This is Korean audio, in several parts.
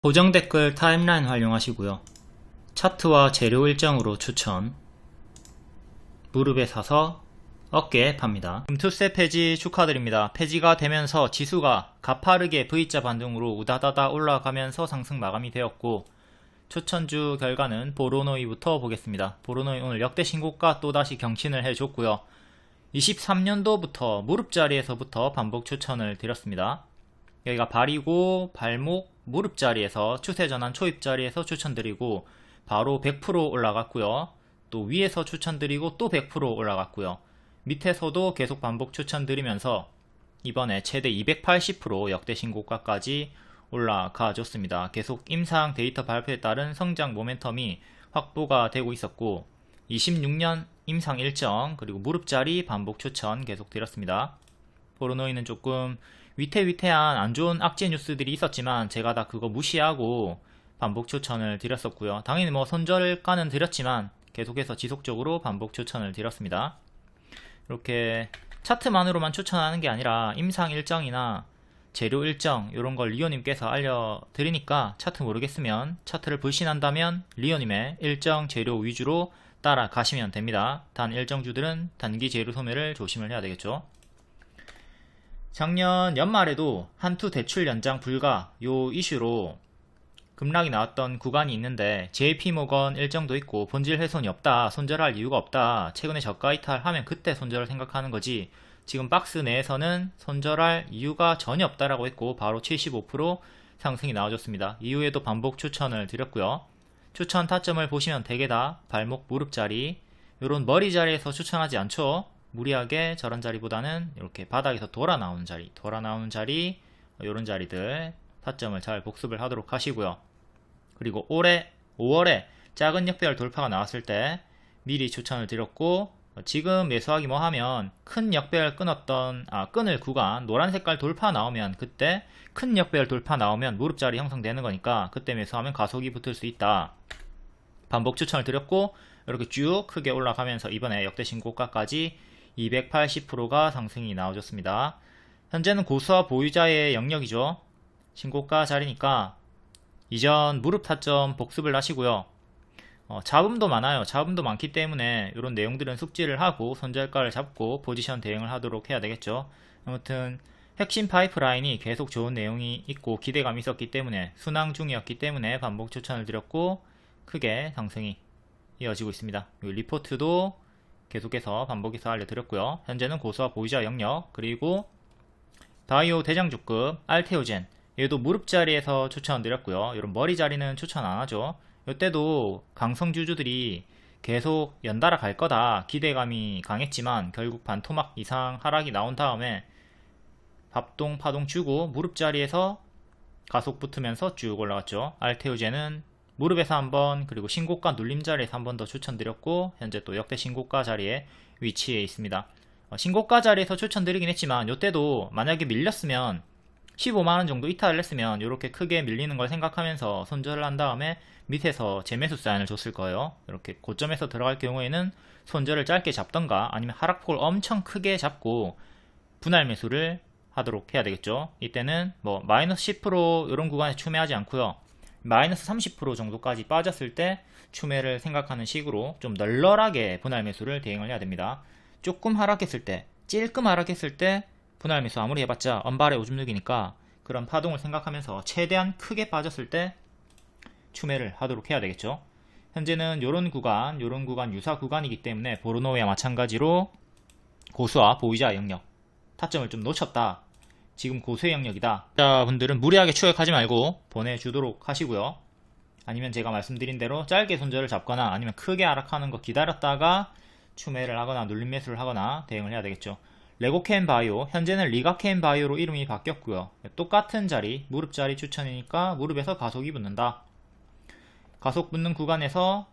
고정 댓글 타임라인 활용하시고요. 차트와 재료 일정으로 추천. 무릎에 사서 어깨에 팝니다. 투세 폐지 축하드립니다. 폐지가 되면서 지수가 가파르게 V자 반등으로 우다다다 올라가면서 상승 마감이 되었고, 추천주 결과는 보로노이부터 보겠습니다. 보로노이 오늘 역대 신고가 또다시 경신을 해줬고요. 23년도부터 무릎 자리에서부터 반복 추천을 드렸습니다. 여기가 발이고 발목 무릎 자리에서 추세전환 초입 자리에서 추천드리고 바로 100% 올라갔고요. 또 위에서 추천드리고 또 100% 올라갔고요. 밑에서도 계속 반복 추천드리면서 이번에 최대 280% 역대 신고가까지 올라가 줬습니다. 계속 임상 데이터 발표에 따른 성장 모멘텀이 확보가 되고 있었고, 26년 임상 일정 그리고 무릎 자리 반복 추천 계속 드렸습니다. 보로노이는 조금 위태위태한 안 좋은 악재 뉴스들이 있었지만 제가 다 그거 무시하고 반복 추천을 드렸었고요. 당연히 손절가는 드렸지만 계속해서 지속적으로 반복 추천을 드렸습니다. 이렇게 차트만으로만 추천하는 게 아니라 임상 일정이나 재료 일정 이런 걸 리오님께서 알려드리니까 차트 모르겠으면 차트를 불신한다면 리오님의 일정 재료 위주로 따라가시면 됩니다. 단 일정주들은 단기 재료 소멸을 조심을 해야 되겠죠. 작년 연말에도 한투 대출 연장 불가 요 이슈로 급락이 나왔던 구간이 있는데, JP모건 일정도 있고 본질 훼손이 없다, 손절할 이유가 없다, 최근에 저가 이탈하면 그때 손절을 생각하는 거지 지금 박스 내에서는 손절할 이유가 전혀 없다라고 했고 바로 75% 상승이 나와줬습니다. 이후에도 반복 추천을 드렸고요. 추천 타점을 보시면 대개 다 발목 무릎 자리, 요런 머리 자리에서 추천하지 않죠. 무리하게 저런 자리보다는 이렇게 바닥에서 돌아 나오는 자리 요런 자리들 타점을 잘 복습을 하도록 하시고요. 그리고 올해 5월에 작은 역배열 돌파가 나왔을 때 미리 추천을 드렸고, 지금 매수하기 뭐 하면 큰 역배열 끊을 구간 노란 색깔 돌파 나오면, 그때 큰 역배열 돌파 나오면 무릎 자리 형성되는 거니까 그때 매수하면 가속이 붙을 수 있다. 반복 추천을 드렸고, 이렇게 쭉 크게 올라가면서 이번에 역대 신고가까지 280%가 상승이 나와줬습니다. 현재는 고수와 보유자의 영역이죠. 신고가 자리니까 이전 무릎 타점 복습을 하시고요. 잡음도 많아요. 잡음도 많기 때문에 이런 내용들은 숙지를 하고 손절가를 잡고 포지션 대응을 하도록 해야 되겠죠. 아무튼 핵심 파이프라인이 계속 좋은 내용이 있고 기대감이 있었기 때문에, 순항 중이었기 때문에 반복 추천을 드렸고 크게 상승이 이어지고 있습니다. 리포트도 계속해서 반복해서 알려드렸고요. 현재는 고수와 보유자 영역, 그리고 바이오 대장주급 알테오젠, 얘도 무릎 자리에서 추천드렸고요. 이런 머리 자리는 추천 안하죠. 이때도 강성주주들이 계속 연달아 갈 거다 기대감이 강했지만 결국 반토막 이상 하락이 나온 다음에 밥동 파동 주고 무릎 자리에서 가속 붙으면서 쭉 올라갔죠. 알테오젠은 무릎에서 한번, 그리고 신고가 눌림 자리에서 한 번 더 추천드렸고 현재 또 역대 신고가 자리에 위치해 있습니다. 신고가 자리에서 추천드리긴 했지만 이때도 만약에 밀렸으면 15만원 정도 이탈을 했으면 이렇게 크게 밀리는 걸 생각하면서 손절을 한 다음에 밑에서 재매수 사인을 줬을 거예요. 이렇게 고점에서 들어갈 경우에는 손절을 짧게 잡던가 아니면 하락폭을 엄청 크게 잡고 분할 매수를 하도록 해야 되겠죠. 이때는 마이너스 10% 이런 구간에 추매하지 않고요. 마이너스 30% 정도까지 빠졌을 때 추매를 생각하는 식으로 좀 널널하게 분할 매수를 대응을 해야 됩니다. 조금 하락했을 때, 찔끔 하락했을 때 분할 매수 아무리 해봤자 언발의 오줌 누기니까 그런 파동을 생각하면서 최대한 크게 빠졌을 때 추매를 하도록 해야 되겠죠. 현재는 요런 구간 유사 구간이기 때문에 보르노이와 마찬가지로 고수와 보유자 영역 타점을 좀 놓쳤다, 지금 고수의 영역이다, 분들은 무리하게 추격하지 말고 보내주도록 하시고요. 아니면 제가 말씀드린 대로 짧게 손절을 잡거나 아니면 크게 하락하는 거 기다렸다가 추매를 하거나 눌림 매수를 하거나 대응을 해야 되겠죠. 레고케인 바이오, 현재는 리가케인 바이오로 이름이 바뀌었고요. 똑같은 자리, 무릎 자리 추천이니까 무릎에서 가속이 붙는다. 가속 붙는 구간에서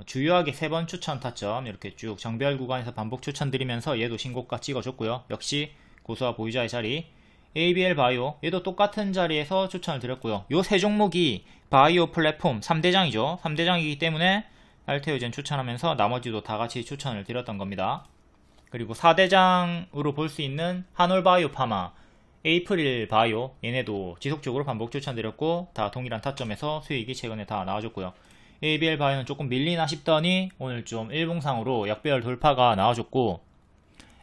주요하게 3번 추천 타점 이렇게 쭉 정별 구간에서 반복 추천드리면서 얘도 신고가 찍어줬고요. 역시 고수와 보유자의 자리, ABL 바이오, 얘도 똑같은 자리에서 추천을 드렸고요. 요 세 종목이 바이오 플랫폼 3대장이죠. 3대장이기 때문에 알테오젠 추천하면서 나머지도 다 같이 추천을 드렸던 겁니다. 그리고 4대장으로 볼 수 있는 한올바이오 파마, 에이프릴 바이오 얘네도 지속적으로 반복 추천드렸고 다 동일한 타점에서 수익이 최근에 다 나와줬고요. ABL 바이오는 조금 밀리나 싶더니 오늘 좀 일봉상으로 역배열 돌파가 나와줬고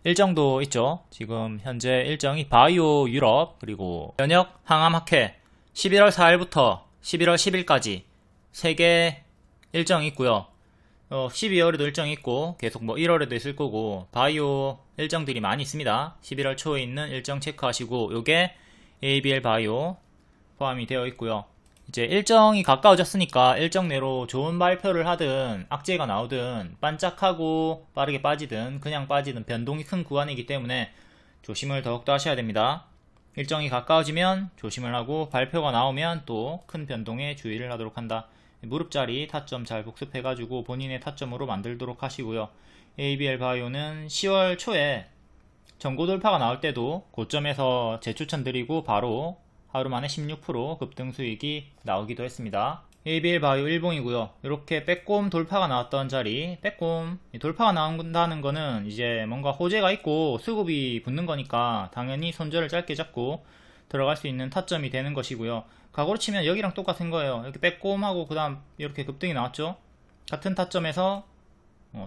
일정도 있죠. 지금 현재 일정이 바이오 유럽 그리고 면역 항암학회 11월 4일부터 11월 10일까지 3개 일정이 있고요. 12월에도 일정이 있고 계속 뭐 1월에도 있을 거고 바이오 일정들이 많이 있습니다. 11월 초에 있는 일정 체크하시고 요게 ABL 바이오 포함이 되어 있고요. 이제 일정이 가까워졌으니까 일정 내로 좋은 발표를 하든 악재가 나오든 반짝하고 빠르게 빠지든 그냥 빠지든 변동이 큰 구간이기 때문에 조심을 더욱더 하셔야 됩니다. 일정이 가까워지면 조심을 하고 발표가 나오면 또 큰 변동에 주의를 하도록 한다. 무릎자리 타점 잘 복습해가지고 본인의 타점으로 만들도록 하시고요. ABL 바이오는 10월 초에 전고 돌파가 나올 때도 고점에서 재추천 드리고 바로 하루 만에 16% 급등 수익이 나오기도 했습니다. ABL 바이오 일봉이고요. 이렇게 빼꼼 돌파가 나왔던 자리, 빼꼼 돌파가 나온다는 거는 이제 뭔가 호재가 있고 수급이 붙는 거니까 당연히 손절을 짧게 잡고 들어갈 수 있는 타점이 되는 것이고요. 과거로 치면 여기랑 똑같은 거예요. 이렇게 빼꼼하고 그 다음 이렇게 급등이 나왔죠. 같은 타점에서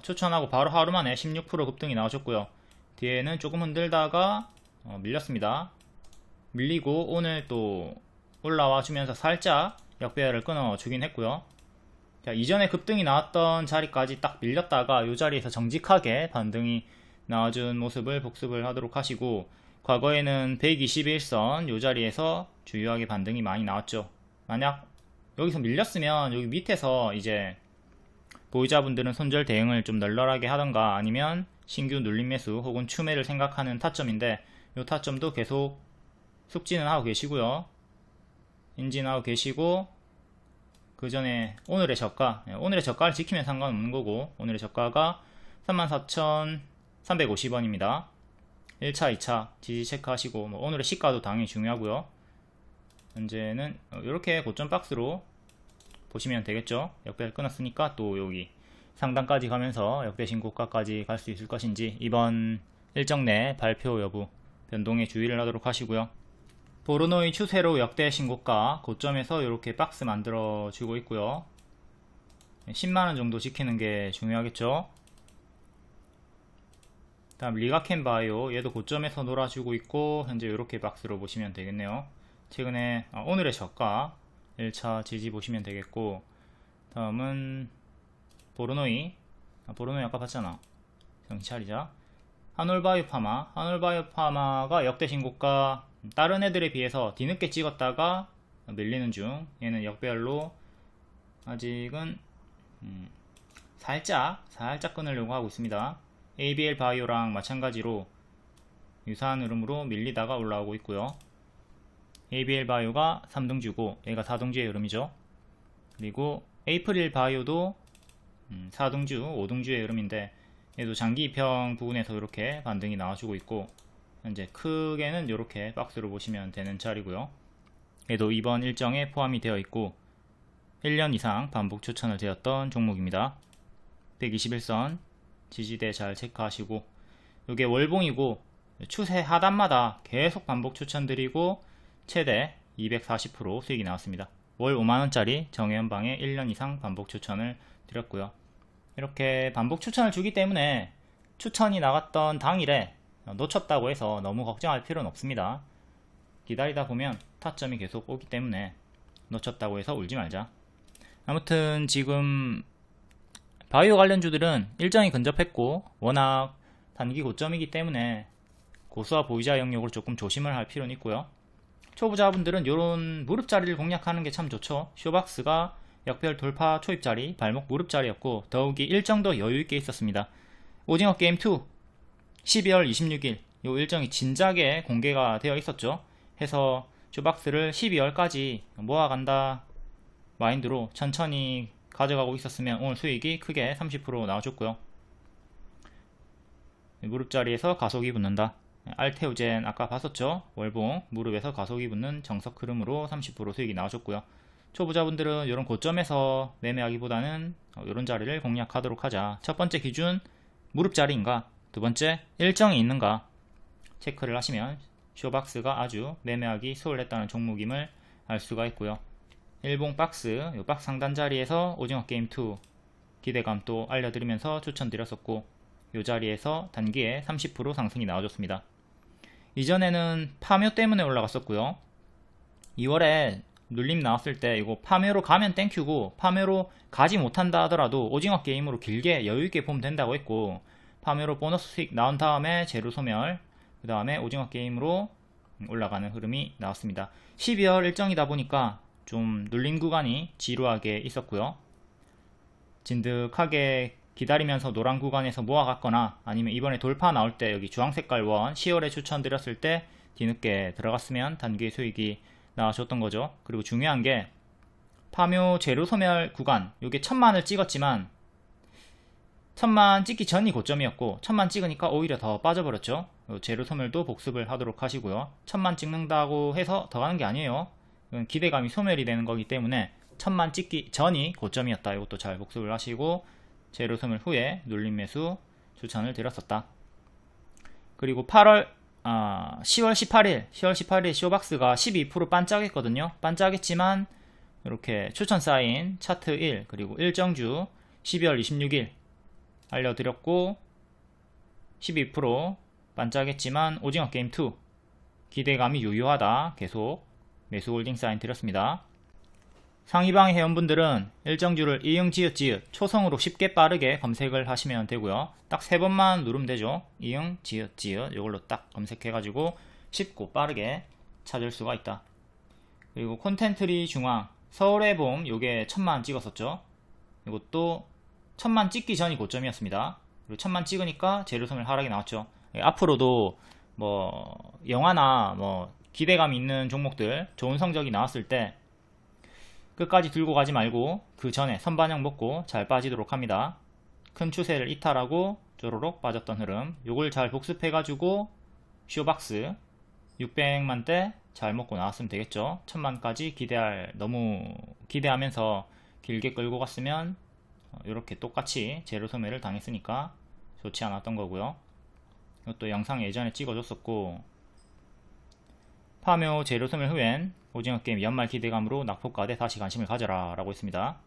추천하고 바로 하루 만에 16% 급등이 나오셨고요. 뒤에는 조금 흔들다가 밀렸습니다. 밀리고 오늘 또 올라와 주면서 살짝 역배열을 끊어 주긴 했고요. 자, 이전에 급등이 나왔던 자리까지 딱 밀렸다가 이 자리에서 정직하게 반등이 나와준 모습을 복습을 하도록 하시고 과거에는 121선 이 자리에서 주요하게 반등이 많이 나왔죠. 만약 여기서 밀렸으면 여기 밑에서 이제 보유자분들은 손절 대응을 좀 널널하게 하던가 아니면 신규 눌림 매수 혹은 추매를 생각하는 타점인데 이 타점도 계속 숙지는 하고 계시고요. 인지하고 계시고 그 전에 오늘의 저가를 지키면 상관없는 거고 오늘의 저가가 34,350원입니다. 1차, 2차 지지 체크하시고 오늘의 시가도 당연히 중요하고요. 현재는 이렇게 고점 박스로 보시면 되겠죠. 역배를 끊었으니까 또 여기 상단까지 가면서 역대 신고가까지 갈 수 있을 것인지 이번 일정 내 발표 여부 변동에 주의를 하도록 하시고요. 보르노이 추세로 역대 신고가 고점에서 이렇게 박스 만들어 주고 있고요. 10만원 정도 지키는 게 중요하겠죠. 다음 리가켄 바이오 얘도 고점에서 놀아주고 있고 현재 이렇게 박스로 보시면 되겠네요. 최근에 오늘의 저가 1차 지지 보시면 되겠고 다음은 보르노이 아까 봤잖아. 정신 차리자. 한올바이오파마가 역대 신고가 다른 애들에 비해서 뒤늦게 찍었다가 밀리는 중. 얘는 역배열로 아직은 살짝 끊으려고 하고 있습니다. ABL 바이오랑 마찬가지로 유사한 흐름으로 밀리다가 올라오고 있고요. ABL 바이오가 3등주고 얘가 4등주의 흐름이죠. 그리고 에이프릴 바이오도 4등주, 5등주의 흐름인데 얘도 장기 입형 부분에서 이렇게 반등이 나와주고 있고 현재 크게는 이렇게 박스로 보시면 되는 자리고요. 얘도 이번 일정에 포함이 되어 있고 1년 이상 반복 추천을 드렸던 종목입니다. 121선 지지대 잘 체크하시고 이게 월봉이고 추세 하단마다 계속 반복 추천드리고 최대 240% 수익이 나왔습니다. 월 5만원짜리 정해연방에 1년 이상 반복 추천을 드렸고요. 이렇게 반복 추천을 주기 때문에 추천이 나갔던 당일에 놓쳤다고 해서 너무 걱정할 필요는 없습니다. 기다리다 보면 타점이 계속 오기 때문에 놓쳤다고 해서 울지 말자. 아무튼 지금 바이오 관련주들은 일정이 근접했고 워낙 단기 고점이기 때문에 고수와 보유자 영역으로 조금 조심을 할 필요는 있고요. 초보자분들은 이런 무릎자리를 공략하는 게 참 좋죠. 쇼박스가 역별 돌파 초입자리, 발목 무릎자리였고 더욱이 일정도 여유있게 있었습니다. 오징어 게임 2 12월 26일 이 일정이 진작에 공개가 되어 있었죠. 해서 쇼박스를 12월까지 모아간다 마인드로 천천히 가져가고 있었으면 오늘 수익이 크게 30% 나와줬고요. 무릎자리에서 가속이 붙는다. 알테오젠 아까 봤었죠. 월봉 무릎에서 가속이 붙는 정석 흐름으로 30% 수익이 나와줬고요. 초보자분들은 이런 고점에서 매매하기보다는 이런 자리를 공략하도록 하자. 첫 번째 기준 무릎자리인가, 두 번째 일정이 있는가 체크를 하시면 쇼박스가 아주 매매하기 수월했다는 종목임을 알 수가 있고요. 일봉 박스, 이 박스 상단 자리에서 오징어 게임 2 기대감 또 알려드리면서 추천드렸었고, 이 자리에서 단기에 30% 상승이 나와줬습니다. 이전에는 파묘 때문에 올라갔었고요. 2월에 눌림 나왔을 때 이거 파묘로 가면 땡큐고, 파묘로 가지 못한다 하더라도 오징어 게임으로 길게 여유있게 보면 된다고 했고, 파묘로 보너스 수익 나온 다음에 재료 소멸, 그 다음에 오징어 게임으로 올라가는 흐름이 나왔습니다. 12월 일정이다 보니까 좀 눌림 구간이 지루하게 있었고요. 진득하게 기다리면서 노란 구간에서 모아갔거나, 아니면 이번에 돌파 나올 때 여기 주황색깔 원 10월에 추천드렸을 때 뒤늦게 들어갔으면 단기 수익이 나와줬던 거죠. 그리고 중요한 게 파묘 재료 소멸 구간, 요게 1000만을 찍었지만 1000만 찍기 전이 고점이었고, 1000만 찍으니까 오히려 더 빠져버렸죠. 재료 소멸도 복습을 하도록 하시고요. 1000만 찍는다고 해서 더 가는 게 아니에요. 이건 기대감이 소멸이 되는 거기 때문에 1000만 찍기 전이 고점이었다. 이것도 잘 복습을 하시고, 재료 소멸 후에 눌림 매수 추천을 드렸었다. 그리고 10월 18일 쇼박스가 12% 반짝했거든요. 반짝했지만 이렇게 추천 쌓인 차트 1 그리고 일정주 12월 26일 알려드렸고, 12% 반짝했지만 오징어 게임 2 기대감이 유효하다 계속 매수 홀딩 사인 드렸습니다. 상위방의 회원분들은 일정주를 이응 지읒 지읒 초성으로 쉽게 빠르게 검색을 하시면 되고요. 딱 3번만 누르면 되죠. 이응 지읒 지읒 이걸로 딱 검색해가지고 쉽고 빠르게 찾을 수가 있다. 그리고 콘텐트리 중앙 서울의 봄, 요게 1000만 찍었었죠. 이것도 1000만 찍기 전이 고점이었습니다. 그리고 1000만 찍으니까 재료소멸 하락이 나왔죠. 앞으로도 뭐 영화나 뭐 기대감 있는 종목들 좋은 성적이 나왔을 때 끝까지 들고 가지 말고 그 전에 선반영 먹고 잘 빠지도록 합니다. 큰 추세를 이탈하고 쪼로록 빠졌던 흐름, 요걸 잘 복습해가지고 쇼박스 600만대 잘 먹고 나왔으면 되겠죠. 1000만까지 너무 기대하면서 길게 끌고 갔으면 이렇게 똑같이 재료 소멸을 당했으니까 좋지 않았던 거고요. 이것도 영상 예전에 찍어줬었고, 파묘 재료 소멸 후엔 오징어 게임 연말 기대감으로 낙폭과대 다시 관심을 가져라 라고 했습니다.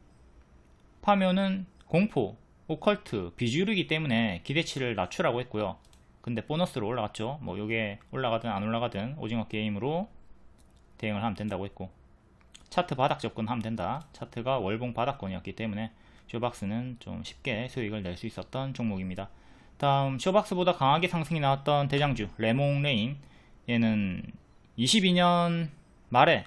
파묘는 공포, 오컬트, 비주류이기 때문에 기대치를 낮추라고 했고요. 근데 보너스로 올라갔죠. 뭐 요게 올라가든 안 올라가든 오징어 게임으로 대응을 하면 된다고 했고, 차트 바닥 접근하면 된다. 차트가 월봉 바닥권이었기 때문에 쇼박스는 좀 쉽게 수익을 낼 수 있었던 종목입니다. 다음 쇼박스보다 강하게 상승이 나왔던 대장주 레몽레인, 얘는 22년 말에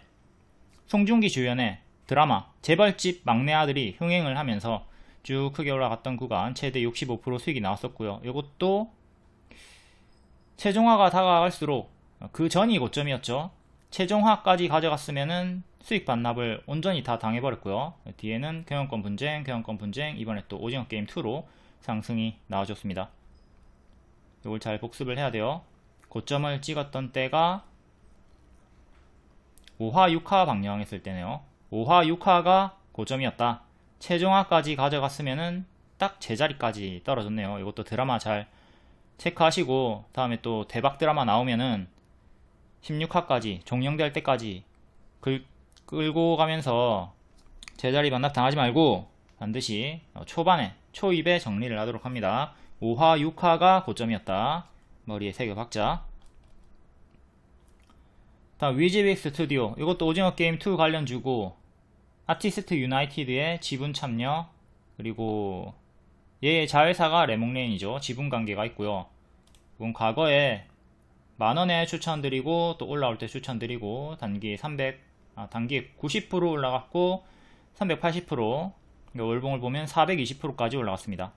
송중기 주연의 드라마 재벌집 막내 아들이 흥행을 하면서 쭉 크게 올라갔던 구간 최대 65% 수익이 나왔었고요. 이것도 최종화가 다가갈수록 그 전이 고점이었죠. 최종화까지 가져갔으면은 수익 반납을 온전히 다 당해버렸고요. 뒤에는 경영권 분쟁, 이번에 또 오징어 게임 2로 상승이 나와줬습니다. 이걸 잘 복습을 해야 돼요. 고점을 찍었던 때가 5화 6화 방영했을 때네요. 5화 6화가 고점이었다. 최종화까지 가져갔으면은 딱 제자리까지 떨어졌네요. 이것도 드라마 잘 체크하시고, 다음에 또 대박 드라마 나오면은 16화까지 종영될 때까지 끌고 가면서 제자리 반납 당하지 말고 반드시 초반에 초입에 정리를 하도록 합니다. 5화 6화가 고점이었다. 머리에 새겨 박자. 다음 위즈빅 스튜디오, 이것도 오징어 게임 2 관련주고, 아티스트 유나이티드의 지분 참여, 그리고 얘의 자회사가 레몽레인이죠. 지분 관계가 있고요. 이건 과거에 만원에 추천드리고 또 올라올 때 추천드리고, 단기 90% 올라갔고 380%, 월봉을 보면 420%까지 올라갔습니다.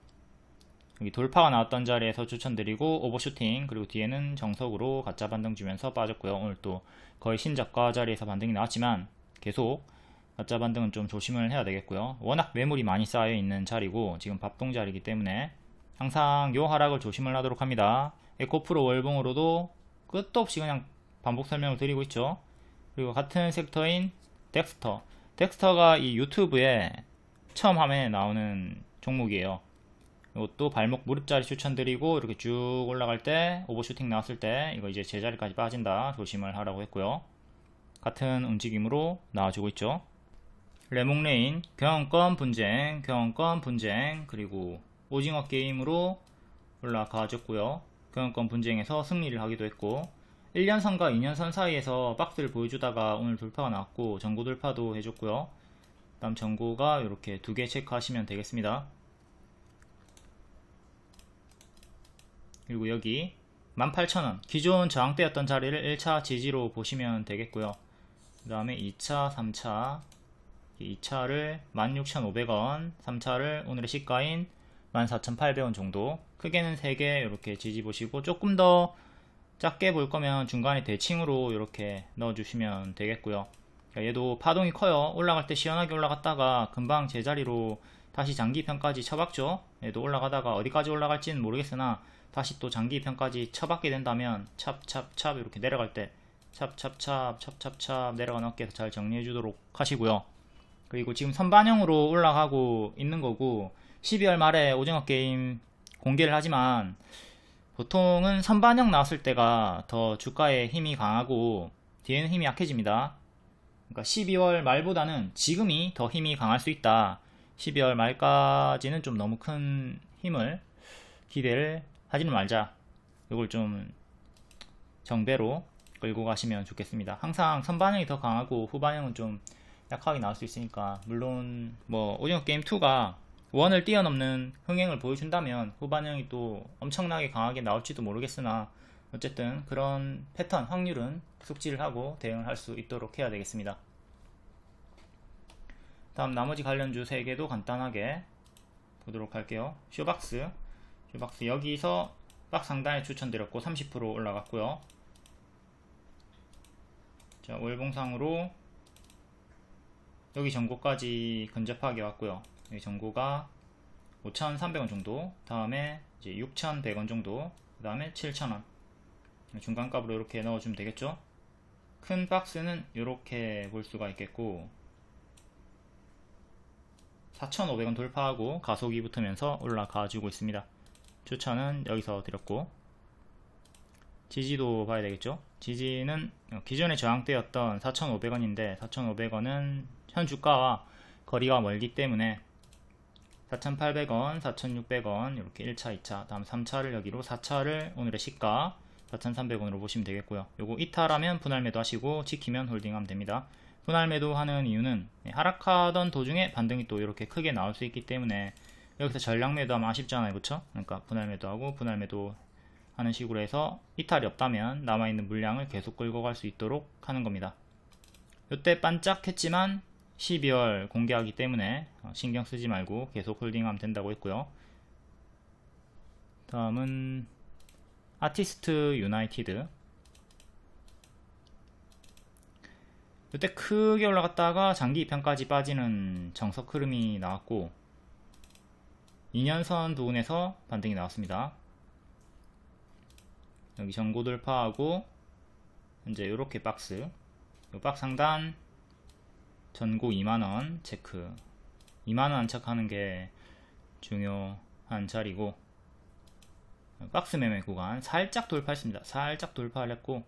여기 돌파가 나왔던 자리에서 추천드리고 오버슈팅, 그리고 뒤에는 정석으로 가짜 반등 주면서 빠졌고요. 오늘 또 거의 신저가 자리에서 반등이 나왔지만 계속 가짜 반등은 좀 조심을 해야 되겠고요. 워낙 매물이 많이 쌓여 있는 자리고 지금 밥동 자리이기 때문에 항상 요 하락을 조심을 하도록 합니다. 에코프로 월봉으로도 끝도 없이 그냥 반복 설명을 드리고 있죠. 그리고 같은 섹터인 덱스터가 이 유튜브에 처음 화면에 나오는 종목이에요. 이것도 발목 무릎자리 추천드리고, 이렇게 쭉 올라갈 때 오버슈팅 나왔을 때 이거 이제 제자리까지 빠진다 조심을 하라고 했고요. 같은 움직임으로 나와주고 있죠. 레몽레인 경영권 분쟁, 그리고 오징어 게임으로 올라가줬고요. 경영권 분쟁에서 승리를 하기도 했고, 1년선과 2년선 사이에서 박스를 보여주다가 오늘 돌파가 나왔고, 전고 돌파도 해줬고요. 다음 전고가 이렇게 2개 체크하시면 되겠습니다. 그리고 여기 18,000원 기존 저항대였던 자리를 1차 지지로 보시면 되겠고요. 그 다음에 2차, 3차 2차를 16,500원, 3차를 오늘의 시가인 14,800원 정도, 크게는 3개 이렇게 지지 보시고, 조금 더 작게 볼 거면 중간에 대칭으로 이렇게 넣어주시면 되겠고요. 얘도 파동이 커요. 올라갈 때 시원하게 올라갔다가 금방 제자리로 다시 장기편까지 쳐박죠. 얘도 올라가다가 어디까지 올라갈지는 모르겠으나 다시 또 장기편까지 쳐박게 된다면 찹찹찹 이렇게 내려갈 때 찹찹찹 내려가는 어깨에서 잘 정리해 주도록 하시고요. 그리고 지금 선반영으로 올라가고 있는 거고, 12월 말에 오징어 게임 공개를 하지만 보통은 선반영 나왔을 때가 더 주가에 힘이 강하고 뒤에는 힘이 약해집니다. 그러니까 12월 말보다는 지금이 더 힘이 강할 수 있다. 12월 말까지는 좀 너무 큰 힘을 기대를 하지는 말자. 이걸 좀 정배로 끌고 가시면 좋겠습니다. 항상 선반영이 더 강하고 후반영은 좀 약하게 나올 수 있으니까, 물론 뭐 오징어 게임 2가 원을 뛰어넘는 흥행을 보여준다면 후반영이 또 엄청나게 강하게 나올지도 모르겠으나, 어쨌든 그런 패턴 확률은 숙지를 하고 대응을 할 수 있도록 해야 되겠습니다. 다음 나머지 관련주 3개도 간단하게 보도록 할게요. 쇼박스 여기서 박스 상단에 추천드렸고 30% 올라갔고요. 자, 월봉상으로 여기 전고까지 근접하게 왔고요. 여기 전고가 5,300원 정도, 다음에 이제 6,100원 정도, 그 다음에 7,000원 중간값으로 이렇게 넣어주면 되겠죠. 큰 박스는 이렇게 볼 수가 있겠고, 4,500원 돌파하고 가속이 붙으면서 올라가 주고 있습니다. 추천은 여기서 드렸고, 지지도 봐야 되겠죠. 지지는 기존의 저항대였던 4,500원인데 4,500원은 현 주가와 거리가 멀기 때문에 4,800원, 4,600원 이렇게 1차, 2차, 다음 3차를 여기로, 4차를 오늘의 시가 4,300원으로 보시면 되겠고요. 요거 이탈하면 분할 매도 하시고 지키면 홀딩하면 됩니다. 분할 매도 하는 이유는 하락하던 도중에 반등이 또 이렇게 크게 나올 수 있기 때문에, 여기서 전량 매도하면 아쉽잖아요, 그쵸? 그러니까 분할 매도하고 분할 매도 하는 식으로 해서 이탈이 없다면 남아있는 물량을 계속 끌고 갈 수 있도록 하는 겁니다. 이때 반짝했지만 12월 공개하기 때문에 신경 쓰지 말고 계속 홀딩하면 된다고 했고요. 다음은 아티스트 유나이티드. 이때 크게 올라갔다가 장기 입현까지 빠지는 정석 흐름이 나왔고, 2년선 부분에서 반등이 나왔습니다. 여기 전고 돌파하고 현재 이렇게 박스, 이 박스 상단 전고 2만원 체크, 2만원 안착하는 게 중요한 자리고, 박스 매매 구간 살짝 돌파했습니다. 살짝 돌파를 했고,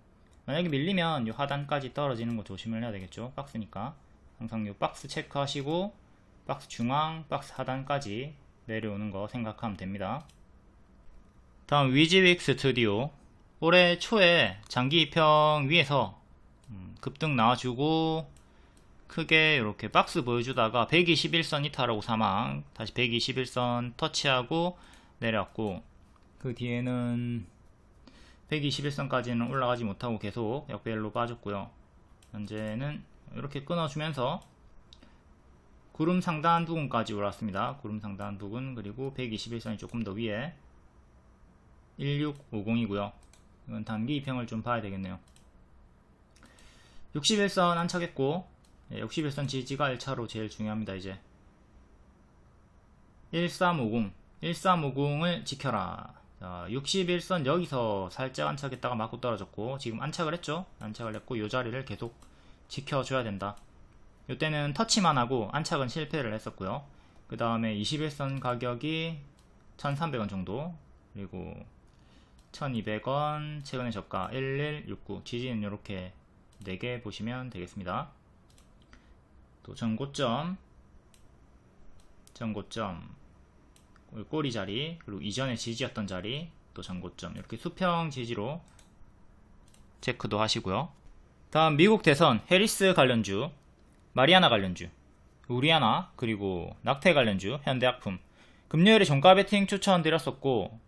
만약에 밀리면 이 하단까지 떨어지는 거 조심을 해야 되겠죠. 박스니까 항상 이 박스 체크하시고 박스 중앙, 박스 하단까지 내려오는 거 생각하면 됩니다. 다음 위즈윅 스튜디오. 올해 초에 장기 입형 위에서 급등 나와주고 크게 이렇게 박스 보여주다가 121선 이탈하고 사망, 다시 121선 터치하고 내려왔고, 그 뒤에는 121선까지는 올라가지 못하고 계속 역배열로 빠졌고요. 현재는 이렇게 끊어주면서 구름 상단 부근까지 올랐습니다. 구름 상단 부근, 그리고 121선이 조금 더 위에 1650이고요. 이건 단기 입형을 좀 봐야 되겠네요. 61선 안착했고, 61선 지지가 1차로 제일 중요합니다. 이제 1350을 지켜라. 자, 61선 여기서 살짝 안착했다가 맞고 떨어졌고, 지금 안착을 했죠. 안착을 했고 이 자리를 계속 지켜줘야 된다. 이때는 터치만 하고 안착은 실패를 했었고요. 그 다음에 21선 가격이 1300원 정도, 그리고 1200원 최근의 저가 1169, 지지는 이렇게 4개 보시면 되겠습니다. 또 전고점 꼬리 자리, 그리고 이전에 지지였던 자리, 또 전고점, 이렇게 수평 지지로 체크도 하시고요. 다음 미국 대선 해리스 관련주, 마리아나 관련주, 우리아나, 그리고 낙태 관련주, 현대약품, 금요일에 종가 베팅 추천드렸었고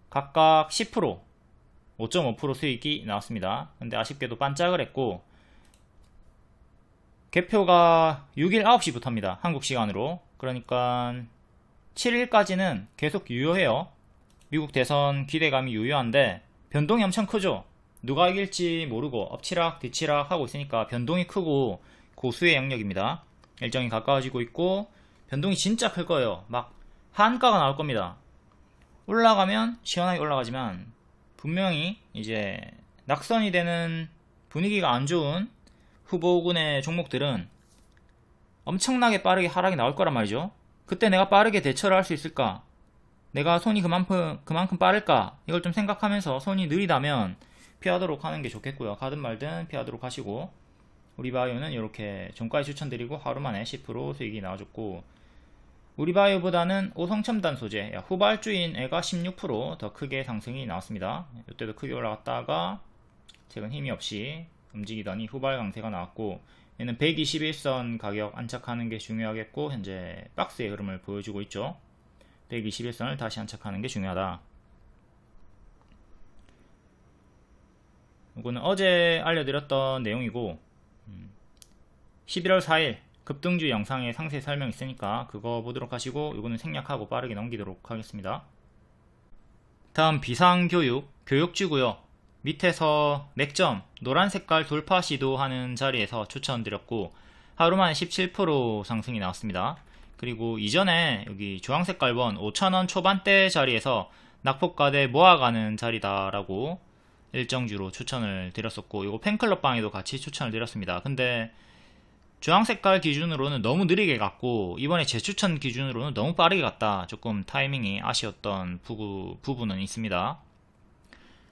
각각 10%, 5.5% 수익이 나왔습니다. 근데 아쉽게도 반짝을 했고, 개표가 6일 9시부터입니다. 한국 시간으로. 그러니까 7일까지는 계속 유효해요. 미국 대선 기대감이 유효한데 변동이 엄청 크죠. 누가 이길지 모르고 엎치락 뒤치락 하고 있으니까 변동이 크고 고수의 영역입니다. 일정이 가까워지고 있고 변동이 진짜 클 거예요. 막 한가가 나올 겁니다. 올라가면 시원하게 올라가지만 분명히 이제 낙선이 되는 분위기가 안 좋은 후보군의 종목들은 엄청나게 빠르게 하락이 나올 거란 말이죠. 그때 내가 빠르게 대처를 할 수 있을까? 내가 손이 그만큼 빠를까? 이걸 좀 생각하면서 손이 느리다면 피하도록 하는 게 좋겠고요. 가든 말든 피하도록 하시고, 우리바이오는 이렇게 종가에 추천드리고 하루 만에 10% 수익이 나와줬고, 우리바이오보다는 오성첨단 소재 후발주인 애가 16% 더 크게 상승이 나왔습니다. 이때도 크게 올라갔다가 최근 힘이 없이 움직이더니 후발 강세가 나왔고, 얘는 121선 가격 안착하는 게 중요하겠고, 현재 박스의 흐름을 보여주고 있죠. 121선을 다시 안착하는 게 중요하다. 이거는 어제 알려드렸던 내용이고, 11월 4일 급등주 영상에 상세 설명 있으니까 그거 보도록 하시고, 이거는 생략하고 빠르게 넘기도록 하겠습니다. 다음 비상교육, 교육주고요. 밑에서 맥점 노란 색깔 돌파 시도하는 자리에서 추천드렸고 하루 만에 17% 상승이 나왔습니다. 그리고 이전에 여기 주황색깔 원 5,000원 초반대 자리에서 낙폭과대 모아가는 자리다라고 일정주로 추천을 드렸었고, 이거 팬클럽방에도 같이 추천을 드렸습니다. 근데 주황색깔 기준으로는 너무 느리게 갔고 이번에 재추천 기준으로는 너무 빠르게 갔다. 조금 타이밍이 아쉬웠던 부분은 있습니다.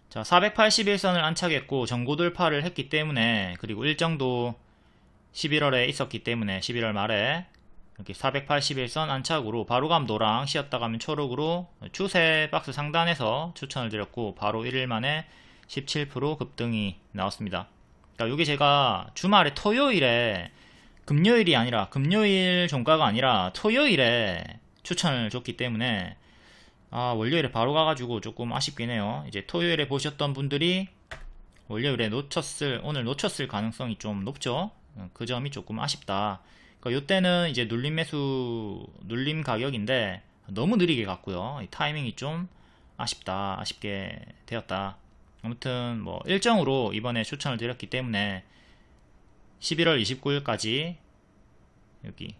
자, 481선을 안착했고 전고 돌파를 했기 때문에, 그리고 일정도 11월에 있었기 때문에 11월 말에 이렇게 481선 안착으로 바로감 노랑, 쉬었다 가면 초록으로 추세 박스 상단에서 추천을 드렸고 바로 1일 만에 17% 급등이 나왔습니다. 그러니까 이게 제가 주말에 토요일에, 금요일이 아니라 금요일 종가가 아니라 토요일에 추천을 줬기 때문에 월요일에 바로 가가지고 조금 아쉽긴 해요. 이제 토요일에 보셨던 분들이 월요일에 오늘 놓쳤을 가능성이 좀 높죠. 그 점이 조금 아쉽다. 그러니까 요때는 이제 눌림 가격인데 너무 느리게 갔고요. 이 타이밍이 좀 아쉽게 되었다. 아무튼 뭐 일정으로 이번에 추천을 드렸기 때문에 11월 29일까지 여기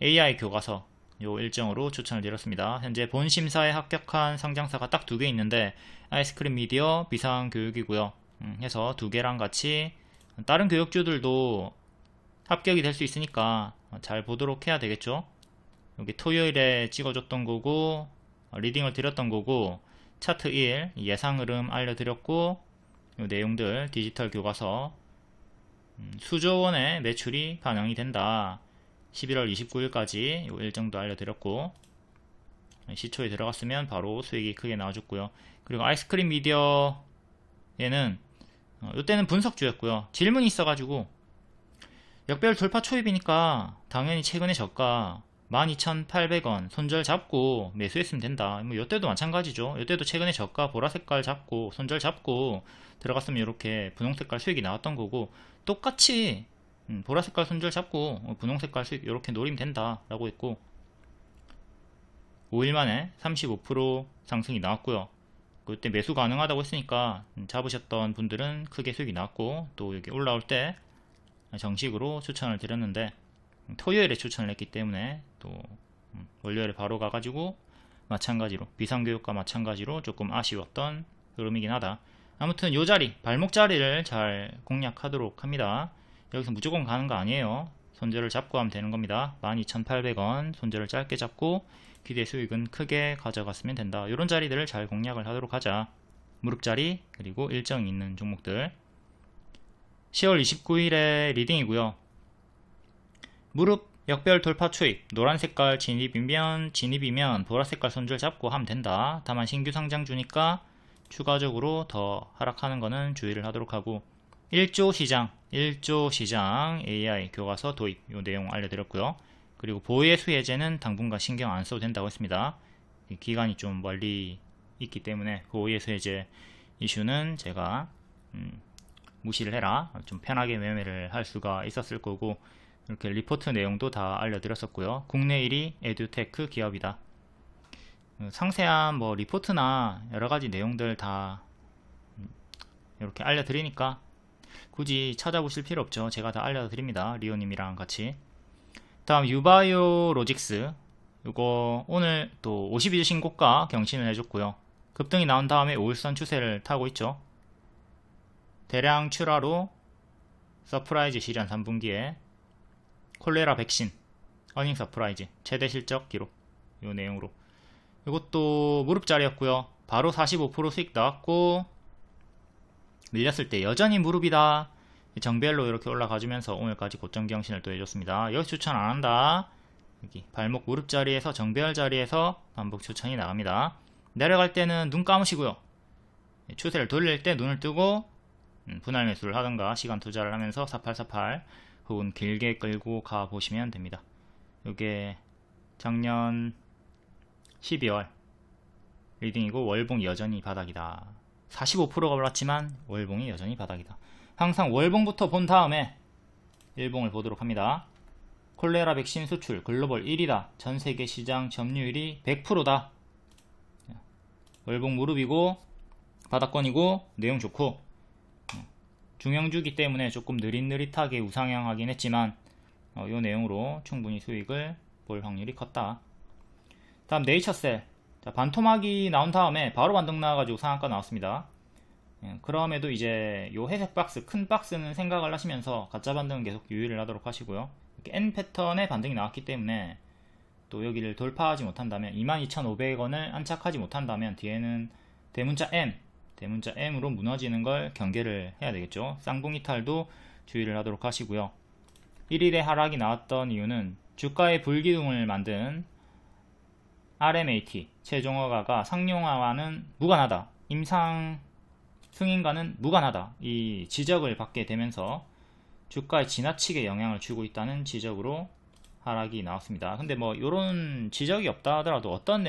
AI 교과서 요 일정으로 추천을 드렸습니다. 현재 본 심사에 합격한 상장사가 딱 2개 있는데 아이스크림 미디어 비상교육이고요. 해서 2개랑 같이 다른 교육주들도 합격이 될 수 있으니까 잘 보도록 해야 되겠죠. 여기 토요일에 찍어줬던 거고 리딩을 드렸던 거고, 차트 1 예상 흐름 알려드렸고, 요 내용들 디지털 교과서 수조 원의 매출이 반영이 된다. 11월 29일까지 요 일정도 알려드렸고, 시초에 들어갔으면 바로 수익이 크게 나와줬고요. 그리고 아이스크림 미디어에는 이때는 분석주였고요. 질문이 있어가지고 역별 돌파 초입이니까 당연히 최근에 저가 12,800원 손절 잡고 매수했으면 된다. 뭐 이때도 마찬가지죠. 이때도 최근에 저가 보라색깔 잡고 손절 잡고 들어갔으면 이렇게 분홍색깔 수익이 나왔던 거고, 똑같이 보라색깔 손절 잡고 분홍색깔 수익 이렇게 노리면 된다 라고 했고, 5일 만에 35% 상승이 나왔고요. 그때 매수 가능하다고 했으니까 잡으셨던 분들은 크게 수익이 나왔고, 또 여기 올라올 때 정식으로 추천을 드렸는데 토요일에 추천을 했기 때문에 또 월요일에 바로 가가지고 마찬가지로 비상교육과 마찬가지로 조금 아쉬웠던 흐름이긴 하다. 아무튼 요 자리 발목 자리를 잘 공략하도록 합니다. 여기서 무조건 가는 거 아니에요. 손절을 잡고 하면 되는 겁니다. 12,800원 손절을 짧게 잡고 기대 수익은 크게 가져갔으면 된다. 이런 자리들을 잘 공략을 하도록 하자. 무릎 자리 그리고 일정 있는 종목들. 10월 29일에 리딩이고요. 무릎 역별 돌파 추입, 노란 색깔 진입이면 보라 색깔 손절 잡고 하면 된다. 다만 신규 상장주니까 추가적으로 더 하락하는 거는 주의를 하도록 하고, 1조 시장 AI 교과서 도입 요 내용 알려드렸고요. 그리고 보예수 해제는 당분간 신경 안 써도 된다고 했습니다. 기간이 좀 멀리 있기 때문에 보예수 해제 이슈는 제가 무시를 해라, 좀 편하게 매매를 할 수가 있었을 거고, 이렇게 리포트 내용도 다 알려드렸었고요. 국내 1위 에듀테크 기업이다. 상세한 뭐 리포트나 여러가지 내용들 다 이렇게 알려드리니까 굳이 찾아보실 필요 없죠. 제가 다 알려드립니다. 리오님이랑 같이. 다음 유바이오 로직스, 이거 오늘 또 52주 신고가 경신을 해줬고요. 급등이 나온 다음에 5일선 추세를 타고 있죠. 대량 출하로 서프라이즈 실현 3분기에 콜레라 백신 어닝 서프라이즈 최대 실적 기록, 요 내용으로. 이것도 무릎자리였고요. 바로 45% 수익 나왔고, 밀렸을 때 여전히 무릎이다. 정별로 이렇게 올라가주면서 오늘까지 고점 경신을 또 해줬습니다. 여기 추천 안 한다. 여기 발목 무릎 자리에서 정별 자리에서 반복 추천이 나갑니다. 내려갈 때는 눈 감으시고요. 추세를 돌릴 때 눈을 뜨고 분할 매수를 하던가 시간 투자를 하면서 4848 혹은 길게 끌고 가 보시면 됩니다. 이게 작년 12월 리딩이고, 월봉 여전히 바닥이다. 45%가 올랐지만 월봉이 여전히 바닥이다. 항상 월봉부터 본 다음에 일봉을 보도록 합니다. 콜레라 백신 수출 글로벌 1위다. 전세계 시장 점유율이 100%다. 월봉 무릎이고 바닥권이고 내용 좋고, 중형주기 때문에 조금 느릿느릿하게 우상향하긴 했지만 이 내용으로 충분히 수익을 볼 확률이 컸다. 다음 네이처셀. 자, 반토막이 나온 다음에 바로 반등 나와가지고 상한가 나왔습니다. 그럼에도 이제 요 회색 박스, 큰 박스는 생각을 하시면서 가짜 반등은 계속 유의를 하도록 하시고요. 이렇게 N 패턴의 반등이 나왔기 때문에 또 여기를 돌파하지 못한다면, 22,500원을 안착하지 못한다면 뒤에는 대문자 M으로 무너지는 걸 경계를 해야 되겠죠. 쌍봉 이탈도 주의를 하도록 하시고요. 1일에 하락이 나왔던 이유는 주가의 불기둥을 만든 RMAT 최종허가가 상용화와는 무관하다, 임상 승인과는 무관하다, 이 지적을 받게 되면서 주가에 지나치게 영향을 주고 있다는 지적으로 하락이 나왔습니다. 근데 뭐 이런 지적이 없다 하더라도 어떤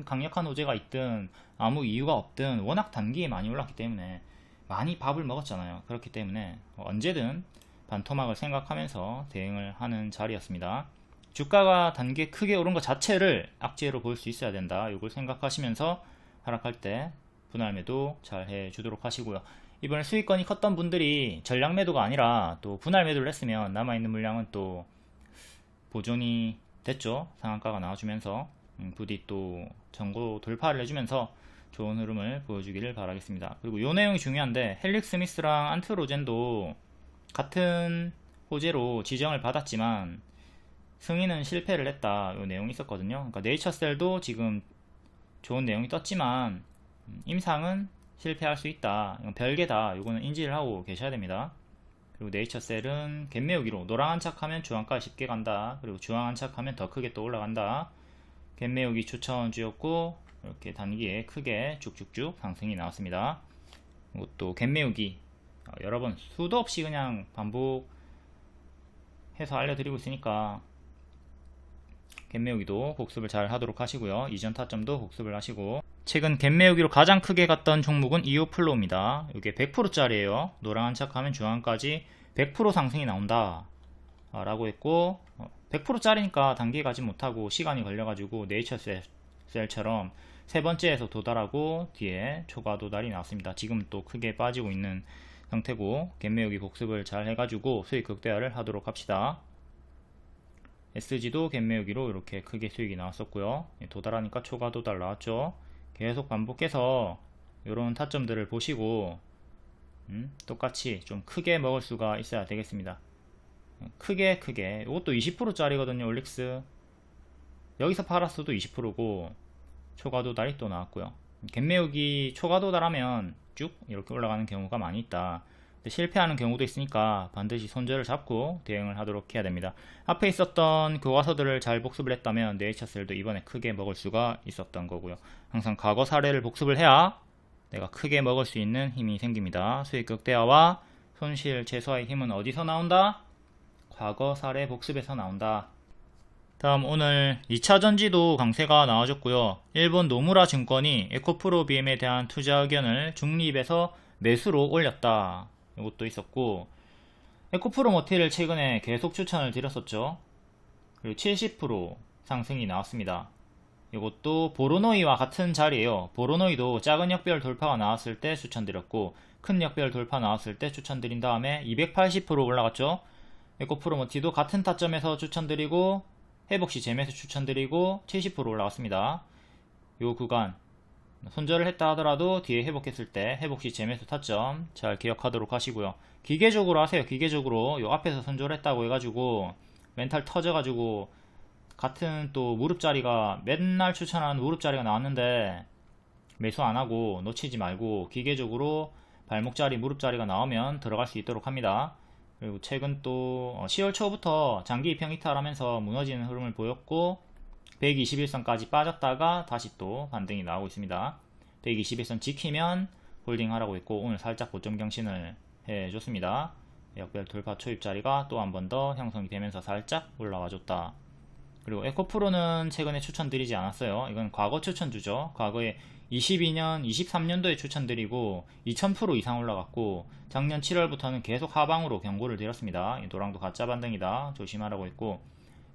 강력한 호재가 있든 아무 이유가 없든 워낙 단기에 많이 올랐기 때문에 많이 밥을 먹었잖아요. 그렇기 때문에 언제든 반토막을 생각하면서 대응을 하는 자리였습니다. 주가가 단기에 크게 오른 것 자체를 악재로 볼 수 있어야 된다. 이걸 생각하시면서 하락할 때 분할 매도 잘 해주도록 하시고요. 이번에 수익권이 컸던 분들이 전량 매도가 아니라 또 분할 매도를 했으면 남아있는 물량은 또 보존이 됐죠. 상한가가 나와주면서 부디 또 전고 돌파를 해주면서 좋은 흐름을 보여주기를 바라겠습니다. 그리고 이 내용이 중요한데, 헬릭 스미스랑 안트로젠도 같은 호재로 지정을 받았지만 승인은 실패를 했다, 이 내용이 있었거든요. 그러니까 네이처셀도 지금 좋은 내용이 떴지만 임상은 실패할 수 있다, 이건 별개다. 이거는 인지를 하고 계셔야 됩니다. 그리고 네이처셀은 갭매우기로 노랑 안착하면 주황가 쉽게 간다. 그리고 주황 안착하면 더 크게 또 올라간다. 갭매우기 추천주였고 이렇게 단기에 크게 쭉쭉쭉 상승이 나왔습니다. 이것도 갭매우기 여러 번 수도 없이 그냥 반복해서 알려드리고 있으니까 갭매우기도 복습을 잘 하도록 하시고요. 이전 타점도 복습을 하시고, 최근 갭매우기로 가장 크게 갔던 종목은 이오플로우입니다. 이게 100%짜리예요. 노랑 안착하면 중앙까지 100% 상승이 나온다 라고 했고, 100%짜리니까 단기에 가지 못하고 시간이 걸려가지고 네이처셀처럼 세 번째에서 도달하고 뒤에 초과 도달이 나왔습니다. 지금 또 크게 빠지고 있는 상태고, 갭매우기 복습을 잘 해가지고 수익 극대화를 하도록 합시다. SG도 갭매우기로 이렇게 크게 수익이 나왔었고요. 도달하니까 초과 도달 나왔죠. 계속 반복해서 이런 타점들을 보시고 똑같이 좀 크게 먹을 수가 있어야 되겠습니다. 크게 이것도 20%짜리거든요. 올릭스 여기서 팔았어도 20%고 초과도달이 또 나왔고요. 갭매우기 초과도달하면 쭉 이렇게 올라가는 경우가 많이 있다. 실패하는 경우도 있으니까 반드시 손절을 잡고 대응을 하도록 해야 됩니다. 앞에 있었던 교과서들을 잘 복습을 했다면 네이처셀도 이번에 크게 먹을 수가 있었던 거고요. 항상 과거 사례를 복습을 해야 내가 크게 먹을 수 있는 힘이 생깁니다. 수익 극대화와 손실 최소화의 힘은 어디서 나온다? 과거 사례 복습에서 나온다. 다음 오늘 2차전지도 강세가 나와줬고요. 일본 노무라 증권이 에코프로 BM에 대한 투자 의견을 중립에서 매수로 올렸다. 이것도 있었고, 에코프로 머티를 최근에 계속 추천을 드렸었죠. 그리고 70% 상승이 나왔습니다. 이것도 보로노이와 같은 자리에요. 보로노이도 작은 역별 돌파가 나왔을 때 추천드렸고, 큰 역별 돌파 나왔을 때 추천드린 다음에 280% 올라갔죠. 에코프로 머티도 같은 타점에서 추천드리고 회복시 재매수 추천드리고 70% 올라갔습니다. 요 구간 손절을 했다 하더라도 뒤에 회복했을 때 회복시 재매수 타점 잘 기억하도록 하시고요. 기계적으로 하세요. 기계적으로 요 앞에서 손절했다고 해가지고 멘탈 터져가지고 같은 또 무릎자리가 맨날 추천하는 무릎자리가 나왔는데 매수 안하고 놓치지 말고 기계적으로 발목자리 무릎자리가 나오면 들어갈 수 있도록 합니다. 그리고 최근 또 10월 초부터 장기 입형 이탈하면서 무너지는 흐름을 보였고 121선까지 빠졌다가 다시 또 반등이 나오고 있습니다. 121선 지키면 홀딩 하라고 했고 오늘 살짝 고점 경신을 해줬습니다. 역별 돌파 초입 자리가 또 한 번 더 형성이 되면서 살짝 올라와 줬다. 그리고 에코프로는 최근에 추천드리지 않았어요. 이건 과거 추천주죠. 과거에 22년, 23년도에 추천드리고 2000% 이상 올라갔고 작년 7월부터는 계속 하방으로 경고를 드렸습니다. 이 노랑도 가짜 반등이다. 조심하라고 했고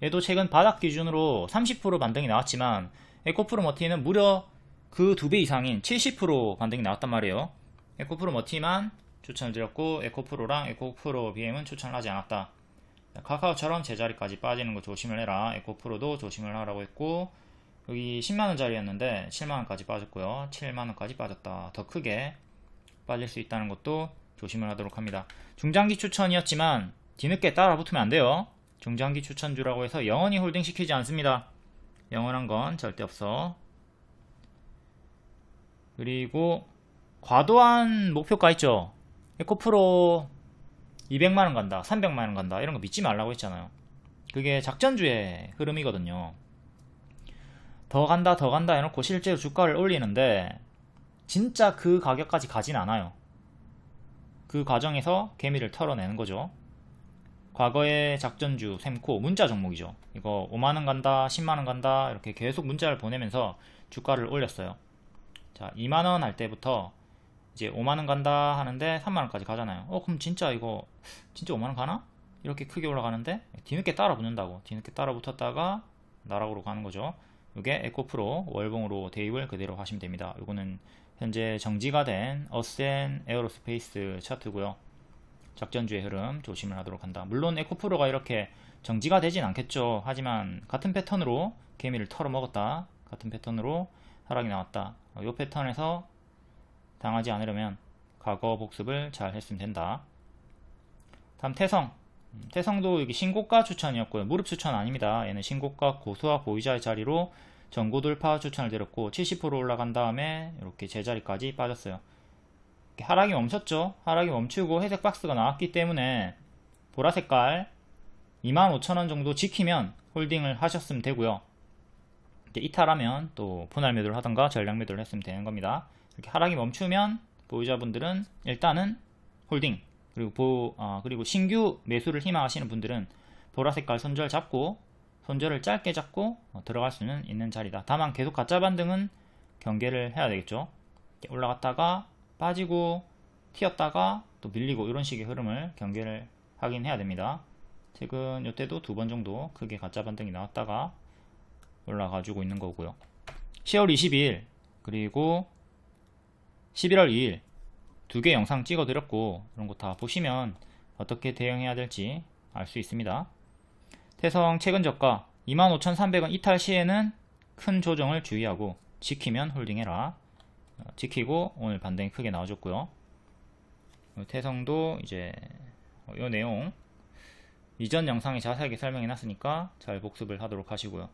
얘도 최근 바닥 기준으로 30% 반등이 나왔지만 에코프로 머티는 무려 그 2배 이상인 70% 반등이 나왔단 말이에요. 에코프로 머티만 추천을 드렸고 에코프로랑 에코프로 BM은 추천을 하지 않았다. 카카오처럼 제자리까지 빠지는 거 조심을 해라. 에코프로도 조심을 하라고 했고 여기 10만원짜리였는데 7만원까지 빠졌고요. 7만원까지 빠졌다. 더 크게 빠질 수 있다는 것도 조심을 하도록 합니다. 중장기 추천이었지만 뒤늦게 따라 붙으면 안 돼요. 중장기 추천주라고 해서 영원히 홀딩 시키지 않습니다. 영원한 건 절대 없어. 그리고 과도한 목표가 있죠. 에코프로 200만원 간다, 300만원 간다 이런 거 믿지 말라고 했잖아요. 그게 작전주의 흐름이거든요. 더 간다 해놓고 실제로 주가를 올리는데 진짜 그 가격까지 가진 않아요. 그 과정에서 개미를 털어내는 거죠. 과거의 작전주 샘코 문자 종목이죠. 이거 5만원 간다 10만원 간다 이렇게 계속 문자를 보내면서 주가를 올렸어요. 자 2만원 할 때부터 이제 5만원 간다 하는데 3만원까지 가잖아요. 그럼 진짜 이거 진짜 5만원 가나? 이렇게 크게 올라가는데 뒤늦게 따라 붙는다고. 뒤늦게 따라 붙었다가 나락으로 가는 거죠. 이게 에코프로 월봉으로 대입을 그대로 하시면 됩니다. 이거는 현재 정지가 된 어센 에어로스페이스 차트고요. 작전주의 흐름 조심을 하도록 한다. 물론 에코프로가 이렇게 정지가 되진 않겠죠. 하지만 같은 패턴으로 개미를 털어먹었다. 같은 패턴으로 하락이 나왔다. 이 패턴에서 당하지 않으려면 과거 복습을 잘 했으면 된다. 다음 태성. 태성도 여기 신고가 추천이었고요. 무릎 추천 아닙니다. 얘는 신고가 고수와 보유자의 자리로 전고 돌파 추천을 드렸고 70% 올라간 다음에 이렇게 제자리까지 빠졌어요. 하락이 멈췄죠. 하락이 멈추고 회색 박스가 나왔기 때문에 보라색깔 25,000원 정도 지키면 홀딩을 하셨으면 되고요. 이탈하면 또 분할 매도를 하던가 전량 매도를 했으면 되는 겁니다. 이렇게 하락이 멈추면 보유자분들은 일단은 홀딩 그리고 신규 매수를 희망하시는 분들은 보라색깔 손절 잡고 손절을 짧게 잡고 들어갈 수는 있는 자리다. 다만 계속 가짜 반등은 경계를 해야 되겠죠. 올라갔다가 빠지고 튀었다가 또 밀리고 이런 식의 흐름을 경계를 하긴 해야 됩니다. 최근 이때도 2번 정도 크게 가짜 반등이 나왔다가 올라가지고 있는 거고요. 10월 22일 그리고 11월 2일 2개 영상 찍어 드렸고 이런 거 다 보시면 어떻게 대응해야 될지 알 수 있습니다. 태성 최근 저가 25,300원 이탈 시에는 큰 조정을 주의하고 지키면 홀딩해라. 지키고 오늘 반등이 크게 나와줬고요. 태성도 이제 이 내용 이전 영상에 자세하게 설명해 놨으니까 잘 복습을 하도록 하시고요.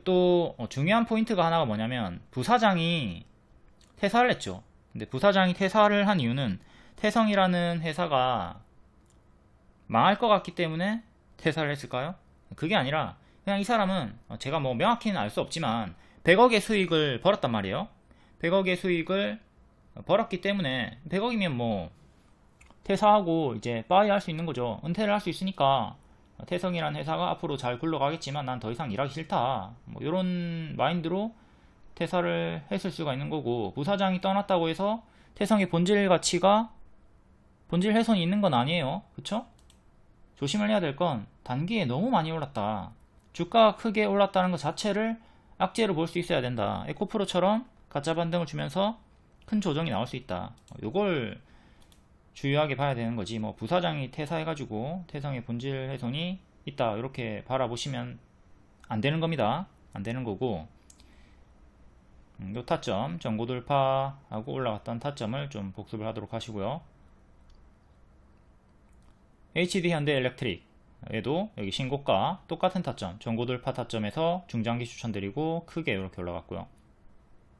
또 중요한 포인트가 하나가 뭐냐면 부사장이 퇴사를 했죠. 근데 부사장이 퇴사를 한 이유는 태성이라는 회사가 망할 것 같기 때문에 퇴사를 했을까요? 그게 아니라 그냥 이 사람은 제가 뭐 명확히는 알 수 없지만 100억의 수익을 벌었단 말이에요. 100억의 수익을 벌었기 때문에 100억이면 뭐 퇴사하고 이제 빠이 할 수 있는 거죠. 은퇴를 할 수 있으니까 태성이라는 회사가 앞으로 잘 굴러가겠지만 난 더 이상 일하기 싫다. 뭐 이런 마인드로 퇴사를 했을 수가 있는 거고, 부사장이 떠났다고 해서 태성의 본질 가치가 본질 훼손이 있는 건 아니에요. 그쵸? 조심을 해야 될 건 단기에 너무 많이 올랐다. 주가가 크게 올랐다는 것 자체를 악재로 볼 수 있어야 된다. 에코프로처럼 가짜 반등을 주면서 큰 조정이 나올 수 있다. 요걸 주의하게 봐야 되는 거지. 뭐 부사장이 퇴사해가지고 태성의 본질 훼손이 있다 이렇게 바라보시면 안 되는 겁니다. 안 되는 거고, 요 타점 전고 돌파하고 올라갔던 타점을 좀 복습을 하도록 하시고요. HD 현대엘렉트릭 얘도 여기 신고가 똑같은 타점 전고 돌파 타점에서 중장기 추천드리고 크게 이렇게 올라갔고요.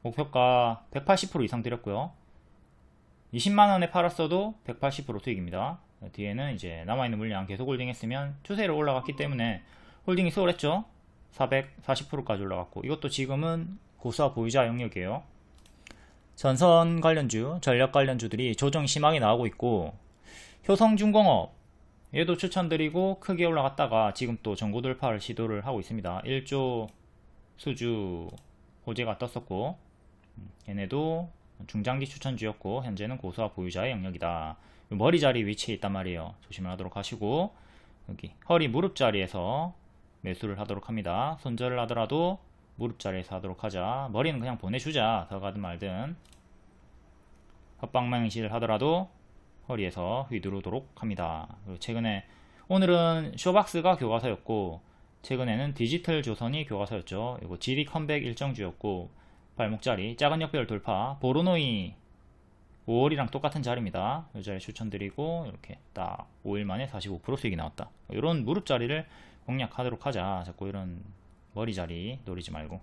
목표가 180% 이상 드렸고요. 20만원에 팔았어도 180% 수익입니다. 뒤에는 이제 남아있는 물량 계속 홀딩했으면 추세로 올라갔기 때문에 홀딩이 수월했죠. 440%까지 올라갔고, 이것도 지금은 고수와 보유자 영역이에요. 전선 관련주, 전력 관련주들이 조정이 심하게 나오고 있고, 효성중공업 얘도 추천드리고 크게 올라갔다가 지금 또 전고 돌파를 시도를 하고 있습니다. 1조 수주 호재가 떴었고, 얘네도 중장기 추천주였고 현재는 고수와 보유자의 영역이다. 머리 자리 위치에 있단 말이에요. 조심을 하도록 하시고, 여기 허리 무릎 자리에서 매수를 하도록 합니다. 손절을 하더라도 무릎 자리에서 하도록 하자. 머리는 그냥 보내주자. 더 가든 말든. 헛방망이질을 하더라도 허리에서 휘두르도록 합니다. 그리고 최근에 오늘은 쇼박스가 교과서였고, 최근에는 디지털 조선이 교과서였죠. 이거 GD 컴백 일정주였고, 발목자리 작은 역별 돌파, 보로노이 5월이랑 똑같은 자리입니다. 이 자리 추천드리고 이렇게 딱 5일 만에 45% 수익이 나왔다. 이런 무릎 자리를 공략하도록 하자. 자꾸 이런 머리 자리 노리지 말고.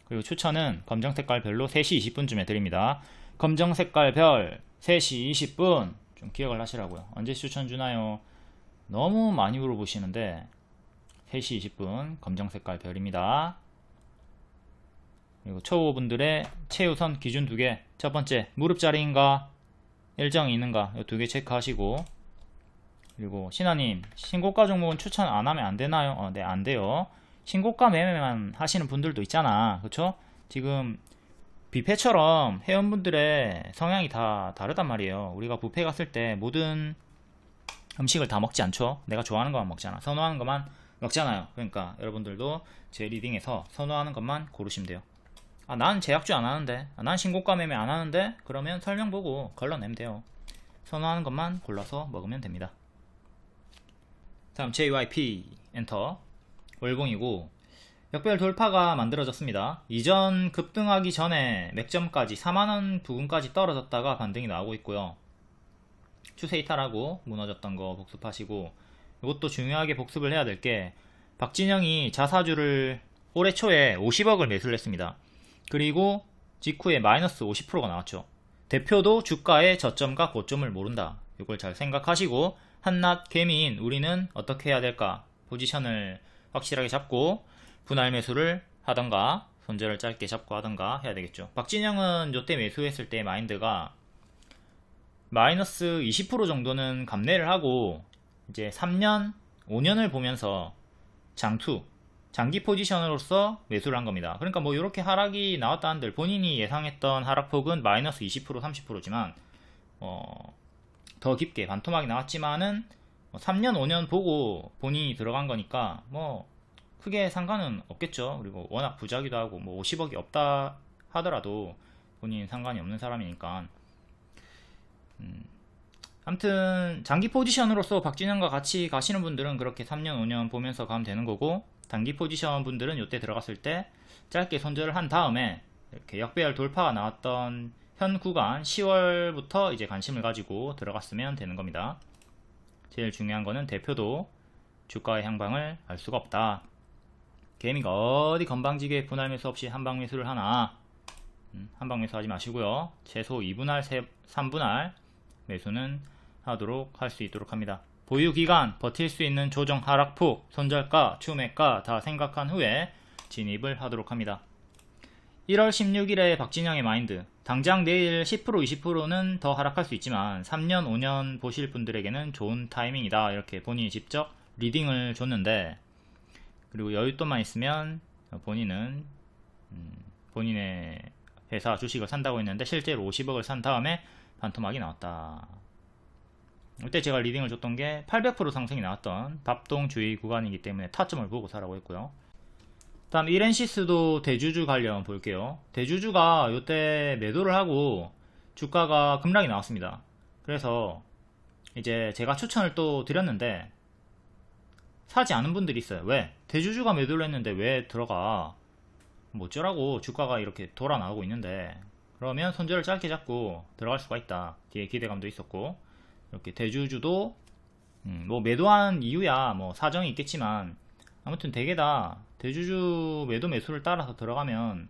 그리고 추천은 검정 색깔 별로 3시 20분쯤에 드립니다. 검정 색깔 별 3시 20분 좀 기억을 하시라고요. 언제 추천 주나요? 너무 많이 물어보시는데 3시 20분 검정 색깔 별입니다. 그리고 초보분들의 최우선 기준 2개. 첫 번째, 무릎 자리인가 일정이 있는가 이 2개 체크하시고, 그리고 신하님 신고가 종목은 추천 안 하면 안 되나요? 네, 안 돼요. 신고가 매매만 하시는 분들도 있잖아. 그쵸? 지금 뷔페처럼 회원분들의 성향이 다 다르단 말이에요. 우리가 뷔페 갔을 때 모든 음식을 다 먹지 않죠. 내가 좋아하는 것만 먹잖아. 선호하는 것만 먹잖아요. 그러니까 여러분들도 제 리딩에서 선호하는 것만 고르시면 돼요. 난 제약주 안 하는데, 난 신고가 매매 안 하는데, 그러면 설명 보고 걸러내면 돼요. 선호하는 것만 골라서 먹으면 됩니다. 다음 JYP 엔터. 월봉이고 역별 돌파가 만들어졌습니다. 이전 급등하기 전에 맥점까지 4만원 부근까지 떨어졌다가 반등이 나오고 있고요. 추세 이탈하고 무너졌던 거 복습하시고, 이것도 중요하게 복습을 해야 될 게, 박진영이 자사주를 올해 초에 50억을 매수를 했습니다. 그리고 직후에 마이너스 50%가 나왔죠. 대표도 주가의 저점과 고점을 모른다. 이걸 잘 생각하시고, 한낱 개미인 우리는 어떻게 해야 될까? 포지션을 확실하게 잡고 분할 매수를 하던가 손절을 짧게 잡고 하던가 해야 되겠죠. 박진영은 요때 매수했을 때 마인드가 마이너스 20% 정도는 감내를 하고 이제 3년, 5년을 보면서 장기 포지션으로서 매수를 한 겁니다. 그러니까 뭐 이렇게 하락이 나왔다 한들 본인이 예상했던 하락폭은 마이너스 20%, 30%지만 더 깊게 반토막이 나왔지만은 3년, 5년 보고 본인이 들어간 거니까 뭐 크게 상관은 없겠죠. 그리고 워낙 부자기도 하고 뭐 50억이 없다 하더라도 본인 상관이 없는 사람이니까. 아무튼 장기 포지션으로서 박진영과 같이 가시는 분들은 그렇게 3년, 5년 보면서 가면 되는 거고, 단기 포지션 분들은 이때 들어갔을 때 짧게 손절을 한 다음에 이렇게 역배열 돌파가 나왔던 현 구간 10월부터 이제 관심을 가지고 들어갔으면 되는 겁니다. 제일 중요한 거는 대표도 주가의 향방을 알 수가 없다. 개미가 어디 건방지게 분할 매수 없이 한방 매수를 하나. 한방 매수 하지 마시고요. 최소 2분할, 3분할 매수는 하도록 할 수 있도록 합니다. 보유기간, 버틸 수 있는 조정 하락폭, 손절가, 추매가 다 생각한 후에 진입을 하도록 합니다. 1월 16일에 박진영의 마인드. 당장 내일 10% 20%는 더 하락할 수 있지만 3년 5년 보실 분들에게는 좋은 타이밍이다. 이렇게 본인이 직접 리딩을 줬는데, 그리고 여윳돈만 있으면 본인은 본인의 회사 주식을 산다고 했는데 실제로 50억을 산 다음에 반토막이 나왔다. 이때 제가 리딩을 줬던 게 800% 상승이 나왔던 밥동 주의 구간이기 때문에 타점을 보고 사라고 했고요. 다음 이렌시스도 대주주 관련 볼게요. 대주주가 이때 매도를 하고 주가가 급락이 나왔습니다. 그래서 이제 제가 추천을 또 드렸는데 사지 않은 분들이 있어요. 왜? 대주주가 매도를 했는데 왜 들어가? 뭐 어쩌라고, 주가가 이렇게 돌아 나오고 있는데. 그러면 손절을 짧게 잡고 들어갈 수가 있다. 뒤에 기대감도 있었고, 이렇게 대주주도 뭐 매도한 이유야 뭐 사정이 있겠지만, 아무튼 대개 다 대주주 매도 매수를 따라서 들어가면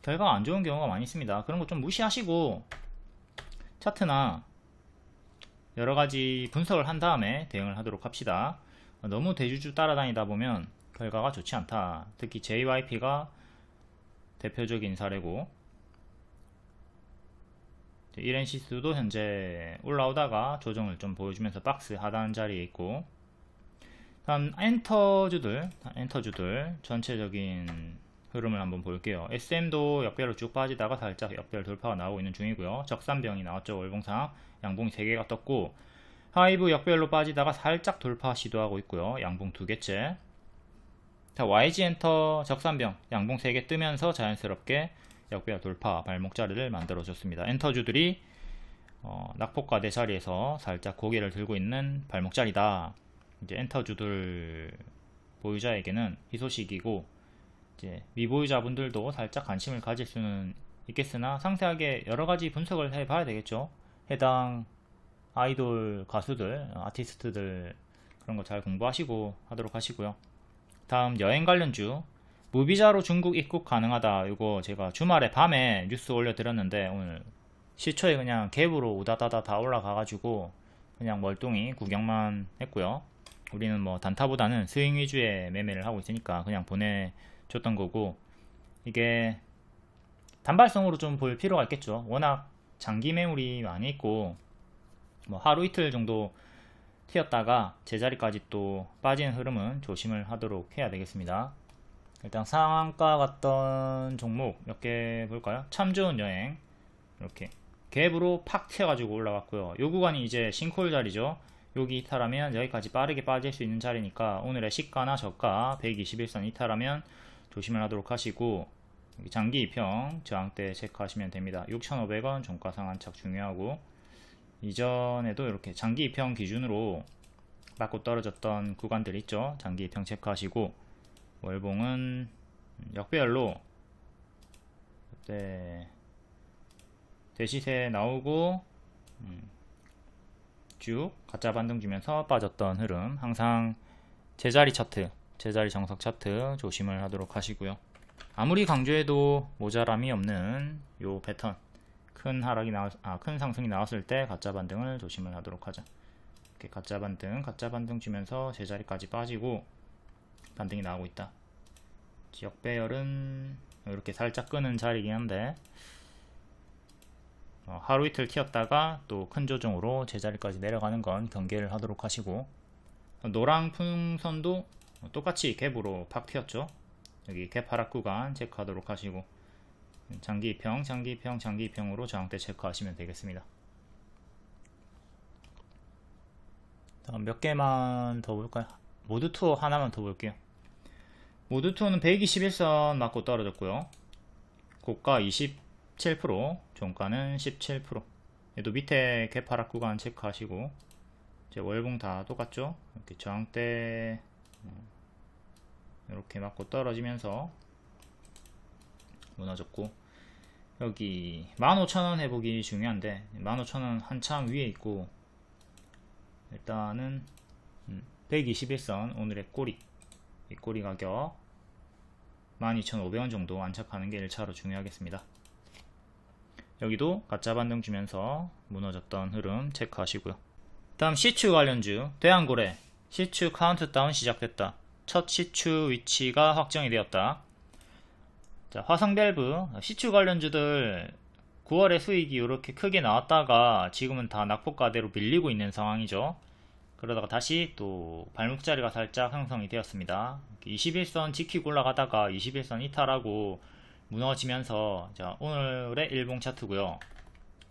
결과가 안 좋은 경우가 많이 있습니다. 그런 거 좀 무시하시고 차트나 여러가지 분석을 한 다음에 대응을 하도록 합시다. 너무 대주주 따라다니다 보면 결과가 좋지 않다. 특히 JYP가 대표적인 사례고, 이렌시스도 현재 올라오다가 조정을 좀 보여주면서 박스 하단 자리에 있고, 다음 엔터주들 전체적인 흐름을 한번 볼게요. SM도 역배로 쭉 빠지다가 살짝 역별 돌파가 나오고 있는 중이고요. 적산병이 나왔죠. 월봉상 양봉이 3개가 떴고, 하이브 역별로 빠지다가 살짝 돌파 시도하고 있고요. 양봉 2개째. 자, YG 엔터 적산병 양봉 3개 뜨면서 자연스럽게 역별 돌파 발목 자리를 만들어 줬습니다. 엔터주들이 낙폭과대 자리에서 살짝 고개를 들고 있는 발목 자리다. 이제 엔터주들 보유자에게는 희소식이고, 이제 미보유자분들도 살짝 관심을 가질 수는 있겠으나 상세하게 여러가지 분석을 해봐야 되겠죠. 해당 아이돌 가수들, 아티스트들 그런 거 잘 공부하시고 하도록 하시고요. 다음 여행 관련주, 무비자로 중국 입국 가능하다. 이거 제가 주말에 밤에 뉴스 올려드렸는데 오늘 시초에 그냥 갭으로 우다다다 다 올라가가지고 그냥 멀뚱히 구경만 했고요. 우리는 뭐 단타보다는 스윙 위주의 매매를 하고 있으니까 그냥 보내줬던 거고, 이게 단발성으로 좀 볼 필요가 있겠죠. 워낙 장기 매물이 많이 있고, 뭐 하루 이틀 정도 튀었다가 제자리까지 또 빠지는 흐름은 조심을 하도록 해야 되겠습니다. 일단 상한가 갔던 종목 몇 개 볼까요? 참 좋은 여행 이렇게 갭으로 팍 튀어가지고 올라갔고요. 요 구간이 이제 싱크홀 자리죠. 여기 이탈하면 여기까지 빠르게 빠질 수 있는 자리니까 오늘의 시가나 저가 121선 이탈하면 조심을 하도록 하시고, 여기 장기 입형 저항대 체크하시면 됩니다. 6,500원 종가 상한착 중요하고, 이전에도 이렇게 장기 입형 기준으로 맞고 떨어졌던 구간들 있죠. 장기 입형 체크하시고, 월봉은 역배열로 그때 대시세 나오고 쭉 가짜 반등 주면서 빠졌던 흐름, 항상 제자리 차트, 제자리 정석 차트 조심을 하도록 하시고요. 아무리 강조해도 모자람이 없는 요 패턴, 큰 상승이 나왔을 때 가짜 반등을 조심을 하도록 하자. 이렇게 가짜 반등 주면서 제자리까지 빠지고 반등이 나오고 있다. 지역 배열은 이렇게 살짝 끄는 자리이긴 한데, 하루 이틀 튀었다가 또 큰 조정으로 제자리까지 내려가는 건 경계를 하도록 하시고, 노랑 풍선도 똑같이 갭으로 팍 튀었죠. 여기 갭 하락 구간 체크하도록 하시고, 장기 입형으로 저항대 체크하시면 되겠습니다. 다음 몇 개만 더 볼까요? 모드 투어 하나만 더 볼게요. 모드 투어는 121선 맞고 떨어졌고요. 고가 27%, 종가는 17%. 얘도 밑에 갭 하락 구간 체크하시고, 이제 월봉 다 똑같죠? 이렇게 저항대 이렇게 맞고 떨어지면서 무너졌고, 여기 15,000원 해보기 중요한데 15,000원 한참 위에 있고, 일단은 121선 오늘의 꼬리, 이 꼬리 가격 12,500원 정도 안착하는 게 1차로 중요하겠습니다. 여기도 가짜 반등 주면서 무너졌던 흐름 체크하시고요. 다음 C추 관련주 대한고래 C추 카운트다운 시작됐다. 첫 C추 위치가 확정이 되었다. 자, 화성밸브 C추 관련주들 9월에 수익이 이렇게 크게 나왔다가 지금은 다 낙폭가대로 밀리고 있는 상황이죠. 그러다가 다시 또 발목자리가 살짝 형성이 되었습니다. 21선 지키고 올라가다가 21선 이탈하고 무너지면서, 자, 오늘의 일봉 차트고요.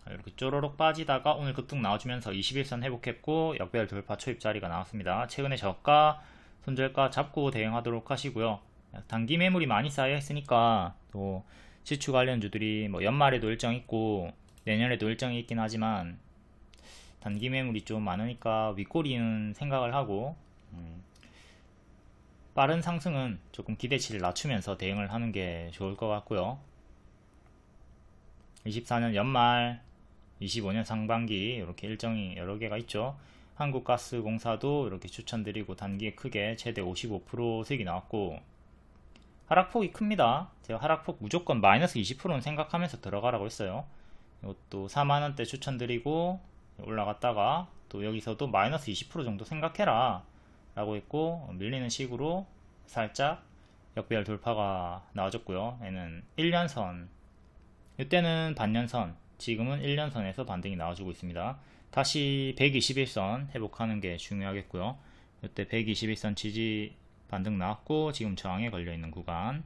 이렇게 쪼로록 빠지다가 오늘 급등 나와주면서 21선 회복했고 역배열 돌파 초입 자리가 나왔습니다. 최근에 저가 손절가 잡고 대응하도록 하시고요. 단기 매물이 많이 쌓여 있으니까 또 지추 관련주들이 뭐 연말에도 일정 있고 내년에도 일정이 있긴 하지만 단기 매물이 좀 많으니까 윗꼬리는 생각을 하고 빠른 상승은 조금 기대치를 낮추면서 대응을 하는 게 좋을 것 같고요. 24년 연말, 25년 상반기 이렇게 일정이 여러 개가 있죠. 한국가스공사도 이렇게 추천드리고 단기에 크게 최대 55% 수익이 나왔고 하락폭이 큽니다. 제가 하락폭 무조건 마이너스 20%는 생각하면서 들어가라고 했어요. 이것도 4만원대 추천드리고 올라갔다가 또 여기서도 마이너스 20% 정도 생각해라 라고 했고 밀리는 식으로 살짝 역배열 돌파가 나와줬고요. 얘는 1년선, 이때는 반년선, 지금은 1년선에서 반등이 나와주고 있습니다. 다시 121선 회복하는 게 중요하겠고요. 이때 121선 지지 반등 나왔고 지금 저항에 걸려있는 구간,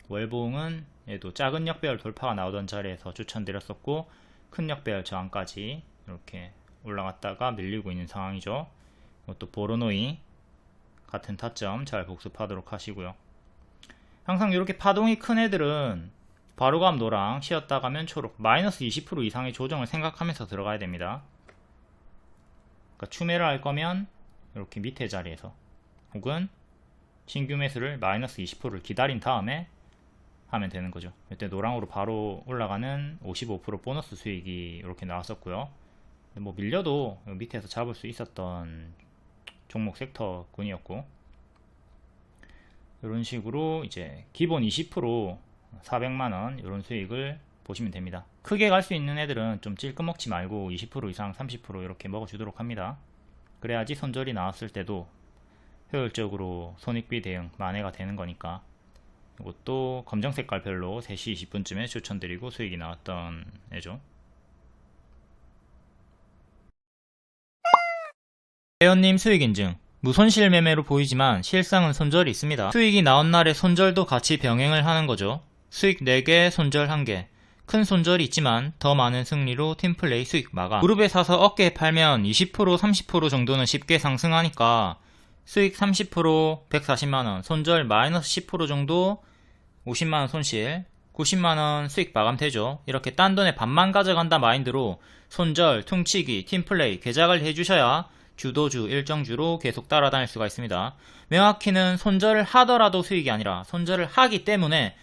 월봉은 얘도 작은 역배열 돌파가 나오던 자리에서 추천드렸었고 큰 역배열 저항까지 이렇게 올라갔다가 밀리고 있는 상황이죠. 이것도 보로노이 같은 타점 잘 복습하도록 하시고요. 항상 이렇게 파동이 큰 애들은 바로감 노랑, 쉬었다 가면 초록, 마이너스 20% 이상의 조정을 생각하면서 들어가야 됩니다. 그러니까 추매를 할 거면 이렇게 밑에 자리에서 혹은 신규 매수를 마이너스 20%를 기다린 다음에 하면 되는 거죠. 이때 노랑으로 바로 올라가는 55% 보너스 수익이 이렇게 나왔었고요. 뭐 밀려도 밑에서 잡을 수 있었던 종목 섹터군이었고, 이런 식으로 이제 기본 20% 400만원 이런 수익을 보시면 됩니다. 크게 갈 수 있는 애들은 좀 찔끔 먹지 말고 20% 이상 30% 이렇게 먹어주도록 합니다. 그래야지 손절이 나왔을 때도 효율적으로 손익비 대응 만회가 되는 거니까. 이것도 검정 색깔별로 3시 20분쯤에 추천드리고 수익이 나왔던 애죠. 회원님 수익 인증. 무손실 매매로 보이지만 실상은 손절이 있습니다. 수익이 나온 날에 손절도 같이 병행을 하는 거죠. 수익 4개, 손절 1개. 큰 손절이 있지만 더 많은 승리로 팀플레이 수익 마감. 무릎에 사서 어깨에 팔면 20%, 30% 정도는 쉽게 상승하니까 수익 30%, 140만원, 손절 마이너스 10% 정도 50만원 손실, 90만원 수익 마감되죠. 이렇게 딴 돈에 반만 가져간다 마인드로 손절, 퉁치기, 팀플레이, 개작을 해주셔야 주도주, 일정주로 계속 따라다닐 수가 있습니다. 명확히는 손절을 하더라도 수익이 아니라 손절을 하기 때문에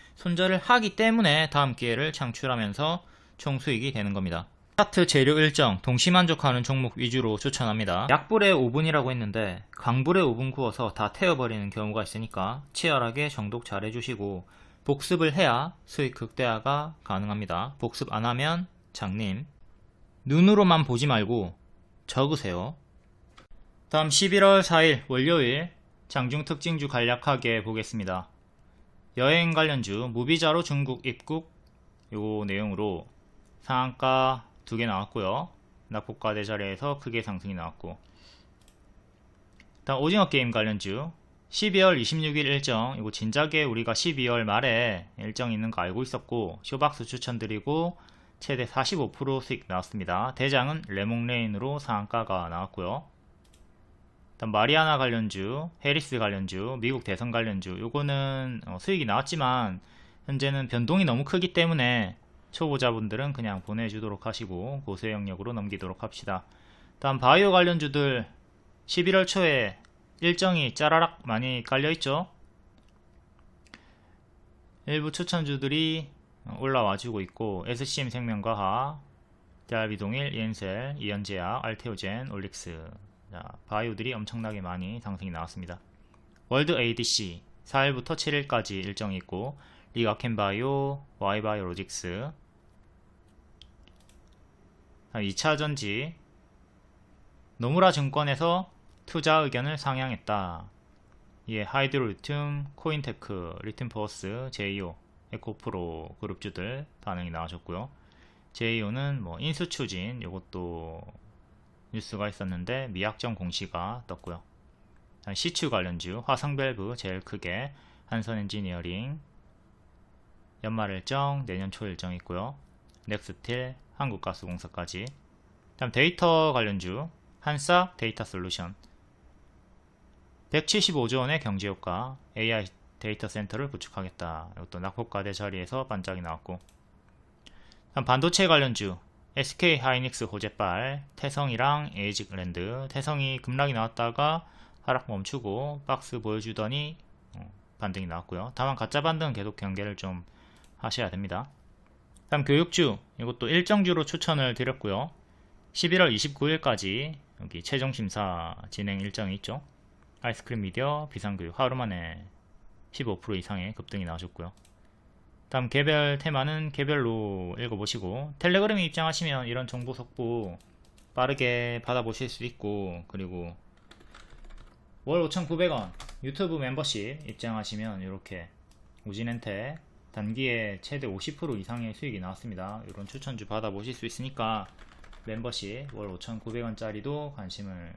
다음 기회를 창출하면서 총 수익이 되는 겁니다. 차트 재료 일정, 동시만족하는 종목 위주로 추천합니다. 약불에 5분이라고 했는데 강불에 5분 구워서 다 태워버리는 경우가 있으니까 치열하게 정독 잘 해주시고 복습을 해야 수익 극대화가 가능합니다. 복습 안하면 장님, 눈으로만 보지 말고 적으세요. 다음 11월 4일 월요일 장중 특징주 간략하게 보겠습니다. 여행 관련주 무비자로 중국 입국 요 내용으로 상한가 2개 나왔고요. 낙폭과대 자리에서 크게 상승이 나왔고, 다음 오징어 게임 관련주 12월 26일 일정, 이거 진작에 우리가 12월 말에 일정 있는 거 알고 있었고 쇼박스 추천드리고 최대 45% 수익 나왔습니다. 대장은 레몽레인으로 상한가가 나왔고요. 다음 마리아나 관련주, 해리스 관련주, 미국 대선 관련주, 요거는 수익이 나왔지만 현재는 변동이 너무 크기 때문에 초보자분들은 그냥 보내주도록 하시고 고수의 영역으로 넘기도록 합시다. 다음 바이오 관련주들 11월 초에 일정이 짜라락 많이 깔려있죠. 일부 추천주들이 올라와주고 있고 SCM 생명과학, 대알비동일, 이엔셀, 이연제약, 알테오젠, 올릭스 자, 바이오들이 엄청나게 많이 상승이 나왔습니다. 월드 ADC 4일부터 7일까지 일정이 있고, 리가켄바이오, Y바이오로직스, 2차전지, 노무라 증권에서 투자 의견을 상향했다. 이에 하이드로리튬, 코인테크, 리튬포어스, 제이오, 에코프로 그룹주들 반응이 나와줬고요. 제이오는 뭐 인수 추진, 이것도 뉴스가 있었는데 미약정 공시가 떴고요. 시추 관련주, 화성밸브 제일 크게, 한선엔지니어링, 연말 일정, 내년 초 일정 있고요. 넥스틸, 한국가스공사까지. 다음 데이터 관련주, 한사 데이터솔루션, 175조 원의 경제효과, AI 데이터 센터를 구축하겠다. 이것도 낙폭과대 자리에서 반짝이 나왔고. 다음 반도체 관련주, SK 하이닉스 호재빨, 태성이랑 에이직랜드. 태성이 급락이 나왔다가 하락 멈추고 박스 보여주더니 반등이 나왔고요. 다만 가짜 반등은 계속 경계를 좀 하셔야 됩니다. 다음 교육주, 이것도 일정주로 추천을 드렸고요. 11월 29일까지 여기 최종심사 진행 일정이 있죠. 아이스크림 미디어, 비상교육 하루 만에 15% 이상의 급등이 나와줬고요. 다음 개별 테마는 개별로 읽어보시고, 텔레그램에 입장하시면 이런 정보 속보 빠르게 받아보실 수 있고, 그리고 월 5,900원 유튜브 멤버십 입장하시면 이렇게 우진엔테 단기에 최대 50% 이상의 수익이 나왔습니다. 이런 추천주 받아보실 수 있으니까 멤버십 월 5,900원짜리도 관심을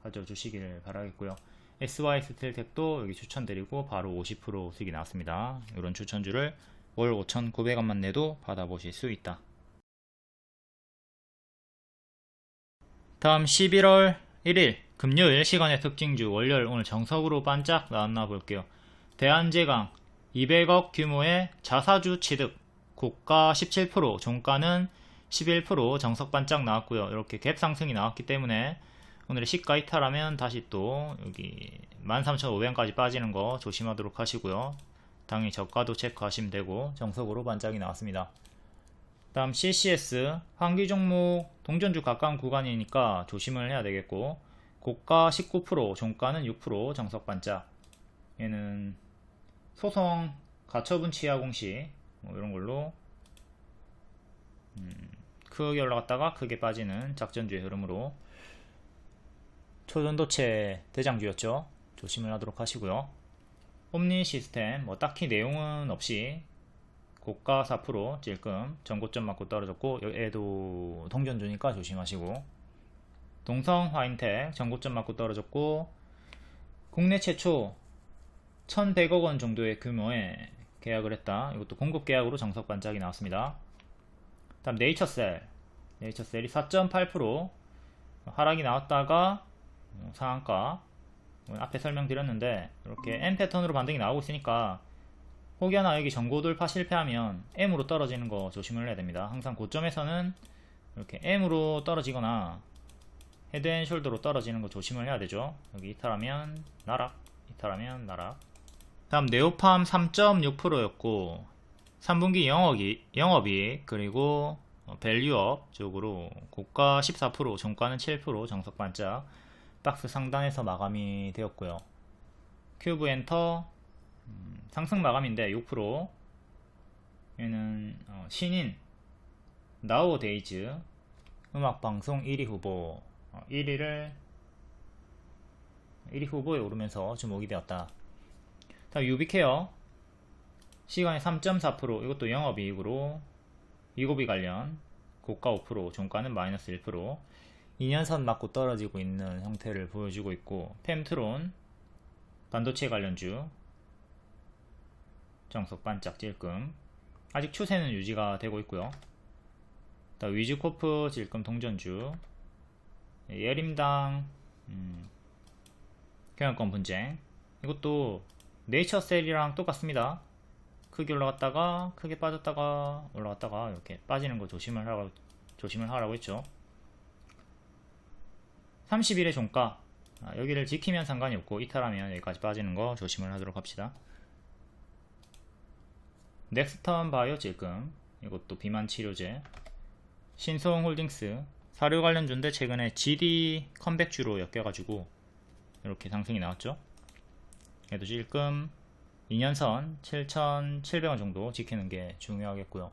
가져주시길 바라겠고요. SY 스틸텍도 여기 추천드리고 바로 50% 수익이 나왔습니다. 이런 추천주를 월 5,900원만 내도 받아보실 수 있다. 다음 11월 1일 금요일 시간의 특징주 월요일 오늘 정석으로 반짝 나왔나 볼게요. 대한제강 200억 규모의 자사주 취득, 고가 17%, 종가는 11% 정석 반짝 나왔고요. 이렇게 갭 상승이 나왔기 때문에 오늘의 시가 이탈하면 다시 또 여기 13,500원까지 빠지는 거 조심하도록 하시고요. 당연히 저가도 체크하시면 되고 정석으로 반짝이 나왔습니다. 다음 CCS 환기 종목 동전주 가까운 구간이니까 조심을 해야 되겠고, 고가 19%, 종가는 6% 정석 반짝. 얘는 소송 가처분 취하 공시 뭐 이런 걸로 크게 올라갔다가 크게 빠지는 작전주의 흐름으로 초전도체 대장주였죠. 조심을 하도록 하시고요. 옴니 시스템 뭐 딱히 내용은 없이 고가 4% 찔끔 전고점 맞고 떨어졌고, 얘도 동전주니까 조심하시고, 동성 화인텍 전고점 맞고 떨어졌고, 국내 최초 1,100억 원 정도의 규모의 계약을 했다. 이것도 공급 계약으로 정석 반짝이 나왔습니다. 다음 네이처셀이 4.8% 하락이 나왔다가 상한가, 앞에 설명드렸는데 이렇게 M 패턴으로 반등이 나오고 있으니까 혹여나 여기 전고 돌파 실패하면 M으로 떨어지는 거 조심을 해야 됩니다. 항상 고점에서는 이렇게 M으로 떨어지거나 헤드앤숄더로 떨어지는 거 조심을 해야 되죠. 여기 이탈하면 나락, 이탈하면 나락. 다음 네오팜 3.6%였고 3분기 영업이익 그리고 밸류업 쪽으로 고가 14%, 종가는 7% 정석 반짝 박스 상단에서 마감이 되었고요. 큐브 엔터 상승 마감인데 6%. 얘는 신인 나우데이즈 음악방송 1위 후보 1위 후보에 오르면서 주목이 되었다. 다음 유비케어 시간에 3.4%, 이것도 영업이익으로 이고비 관련 고가 5%, 종가는 마이너스 1%, 2년선 맞고 떨어지고 있는 형태를 보여주고 있고, 펜트론 반도체 관련주 정석 반짝 찔끔 아직 추세는 유지가 되고 있고요. 위즈코프 질끔 동전주, 예림당 경영권 분쟁, 이것도 네이처셀이랑 똑같습니다. 크게 올라갔다가 크게 빠졌다가 올라갔다가 이렇게 빠지는 거 조심을 하라고 했죠. 30일의 종가 여기를 지키면 상관이 없고 이탈하면 여기까지 빠지는 거 조심을 하도록 합시다. 넥스턴 바이오 찔끔, 이것도 비만 치료제, 신소홍홀딩스 사료 관련주인데 최근에 GD 컴백주로 엮여가지고 이렇게 상승이 나왔죠. 얘도 찔끔 2년선 7,700원 정도 지키는 게 중요하겠고요.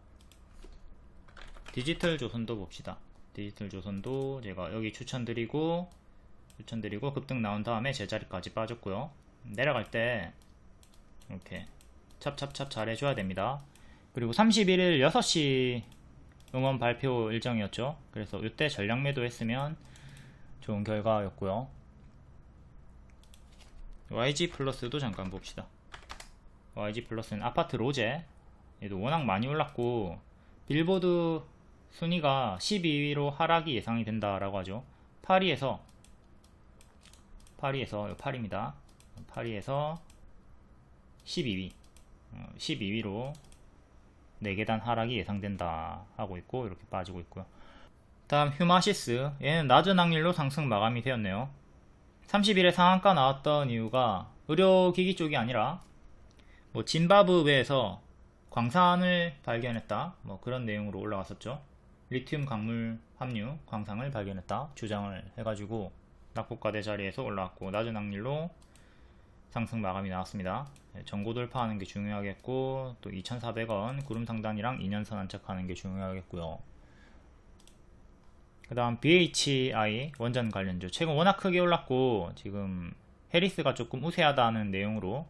디지털 조선도 봅시다. 디지털 조선도 제가 여기 추천드리고 급등 나온 다음에 제자리까지 빠졌고요. 내려갈 때 이렇게 찹찹찹 잘 해줘야 됩니다. 그리고 31일 6시 음원 발표 일정이었죠. 그래서 이때 전량 매도 했으면 좋은 결과였고요. YG 플러스도 잠깐 봅시다. YG 플러스는 아파트 로제, 얘도 워낙 많이 올랐고 빌보드 순위가 12위로 하락이 예상이 된다라고 하죠. 파리에서 8입니다. 파리에서 12위로 4계단 하락이 예상된다 하고 있고 이렇게 빠지고 있고요. 다음 휴마시스, 얘는 낮은 확률로 상승 마감이 되었네요. 30일에 상한가 나왔던 이유가 의료기기 쪽이 아니라 뭐 짐바브웨에서 광산을 발견했다 뭐 그런 내용으로 올라갔었죠. 리튬 광물 함유 광산을 발견했다 주장을 해가지고 낙폭과대 자리에서 올라왔고 낮은 확률로 상승 마감이 나왔습니다. 전고 돌파하는 게 중요하겠고 또 2,400원 구름 상단이랑 2년선 안착하는 게 중요하겠고요. 그 다음 BHI 원전 관련주 최근 워낙 크게 올랐고 지금 해리스가 조금 우세하다는 내용으로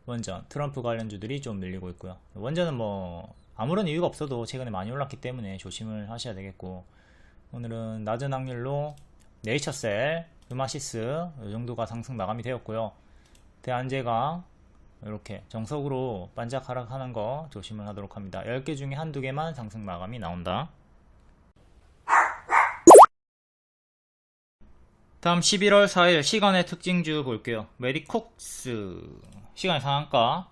원전 트럼프 관련주들이 좀 밀리고 있고요. 원전은 뭐 아무런 이유가 없어도 최근에 많이 올랐기 때문에 조심을 하셔야 되겠고, 오늘은 낮은 확률로 네이처셀, 휴마시스 이 정도가 상승 마감이 되었고요. 대한제가 이렇게 정석으로 반짝 하락하는 거 조심을 하도록 합니다. 10개 중에 한두 개만 상승 마감이 나온다. 다음 11월 4일 시간의 특징주 볼게요. 메디콕스 시간의 상한가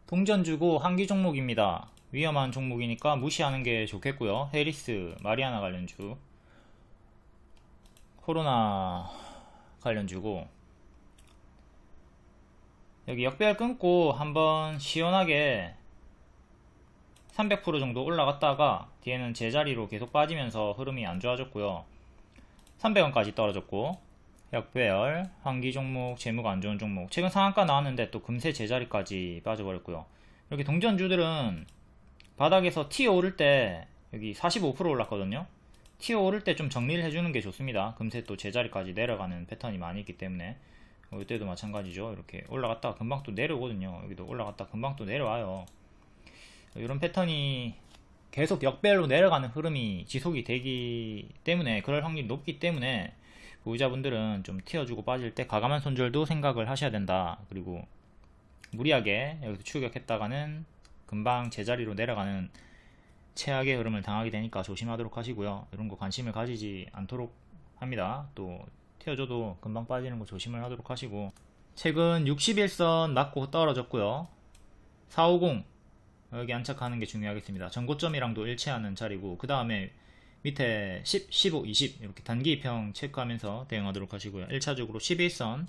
동전주고 한기 종목입니다. 위험한 종목이니까 무시하는 게 좋겠고요. 해리스 마리아나 관련주, 코로나 관련주고, 여기 역배열 끊고 한번 시원하게 300% 정도 올라갔다가 뒤에는 제자리로 계속 빠지면서 흐름이 안 좋아졌고요. 300원까지 떨어졌고, 역배열, 환기 종목, 재무가 안 좋은 종목, 최근 상한가 나왔는데 또 금세 제자리까지 빠져버렸고요. 이렇게 동전주들은 바닥에서 튀어 오를 때 여기 45% 올랐거든요. 튀어 오를 때 좀 정리를 해주는 게 좋습니다. 금세 또 제자리까지 내려가는 패턴이 많이 있기 때문에 이때도 마찬가지죠. 이렇게 올라갔다가 금방 또 내려오거든요. 여기도 올라갔다 금방 또 내려와요. 이런 패턴이 계속 역배열로 내려가는 흐름이 지속이 되기 때문에, 그럴 확률이 높기 때문에 보유자분들은 좀 튀어주고 빠질 때 과감한 손절도 생각을 하셔야 된다. 그리고 무리하게 여기서 추격했다가는 금방 제자리로 내려가는 최악의 흐름을 당하게 되니까 조심하도록 하시고요. 이런 거 관심을 가지지 않도록 합니다. 또 튀어줘도 금방 빠지는 거 조심을 하도록 하시고, 최근 61선 맞고 떨어졌고요. 450 여기 안착하는 게 중요하겠습니다. 전고점이랑도 일치하는 자리고, 그 다음에 밑에 10, 15, 20 이렇게 단기 이평 체크하면서 대응하도록 하시고요. 1차적으로 11선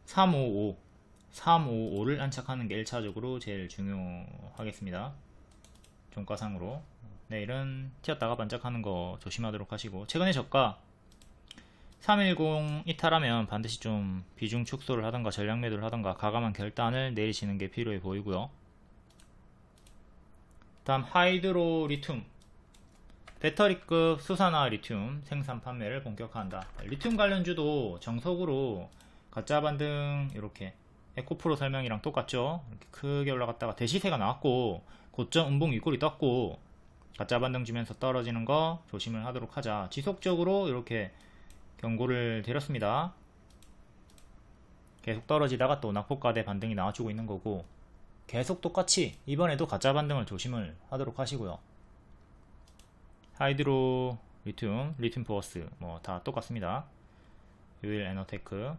355를 안착하는 게 1차적으로 제일 중요하겠습니다. 종가상으로. 내일은 튀었다가 반짝하는 거 조심하도록 하시고, 최근에 저가 310 이탈하면 반드시 좀 비중 축소를 하던가 전략 매도를 하던가 과감한 결단을 내리시는 게 필요해 보이고요. 다음 하이드로 리튬, 배터리급 수산화 리튬 생산 판매를 본격화한다. 리튬 관련주도 정석으로 가짜 반등, 이렇게 에코프로 설명이랑 똑같죠. 이렇게 크게 올라갔다가 대시세가 나왔고 고점 음봉 윗골이 떴고 가짜 반등 주면서 떨어지는 거 조심을 하도록 하자. 지속적으로 이렇게 경고를 드렸습니다. 계속 떨어지다가 또 낙폭과대 반등이 나와주고 있는 거고, 계속 똑같이 이번에도 가짜 반등을 조심을 하도록 하시고요. 하이드로 리튬, 리튬 포어스 뭐 다 똑같습니다. 유일 에너테크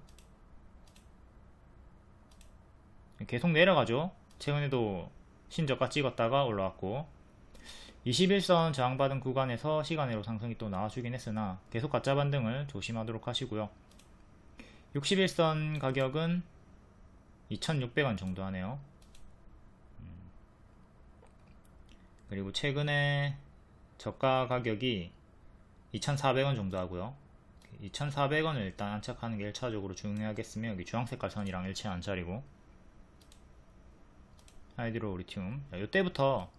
계속 내려가죠. 최근에도 신저가 찍었다가 올라왔고, 21선 저항받은 구간에서 시간으로 상승이 또 나와주긴 했으나 계속 가짜 반등을 조심하도록 하시고요. 61선 가격은 2,600원 정도 하네요. 그리고 최근에 저가 가격이 2,400원 정도 하고요. 2,400원을 일단 안착하는 게 1차적으로 중요하겠으며, 여기 주황색깔 선이랑 일치하는 자리고, 하이드로 리튬. 이때부터,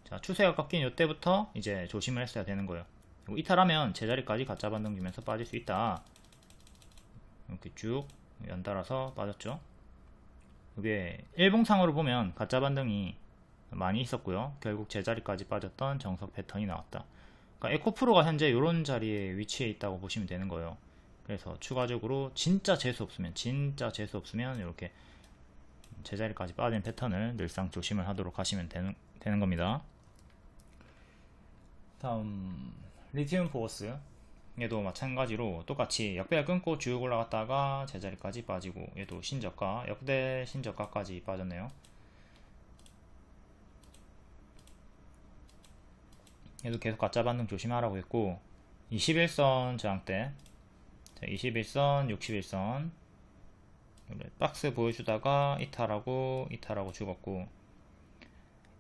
자, 추세가 꺾인 이때부터 이제 조심을 했어야 되는 거예요. 그리고 이탈하면 제자리까지 가짜 반등 주면서 빠질 수 있다. 이렇게 쭉 연달아서 빠졌죠. 이게 일봉상으로 보면 가짜 반등이 많이 있었고요. 결국 제자리까지 빠졌던 정석 패턴이 나왔다. 그러니까 에코프로가 현재 이런 자리에 위치해 있다고 보시면 되는 거예요. 그래서 추가적으로 진짜 재수 없으면 이렇게 제자리까지 빠진 패턴을 늘상 조심을 하도록 하시면 되는 겁니다. 다음 리튬 포어스, 얘도 마찬가지로 똑같이 역배열 끊고 쭉 올라갔다가 제자리까지 빠지고, 얘도 신저가, 역대 신저가까지 빠졌네요. 얘도 계속 가짜 반등 조심하라고 했고, 21선 저항대, 21선, 61선 박스 보여주다가 이탈하고 죽었고,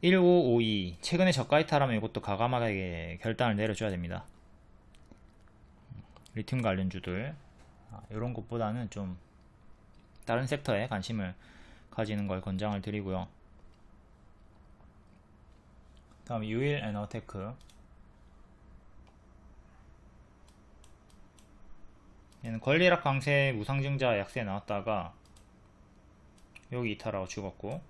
1552 최근에 저가 이탈하면 이것도 과감하게 결단을 내려줘야 됩니다. 리튬 관련주들 이런 것보다는 좀 다른 섹터에 관심을 가지는 걸 권장을 드리고요. 다음 유일 에너테크, 얘는 권리락 강세 무상증자 약세 나왔다가 여기 이탈하고 죽었고,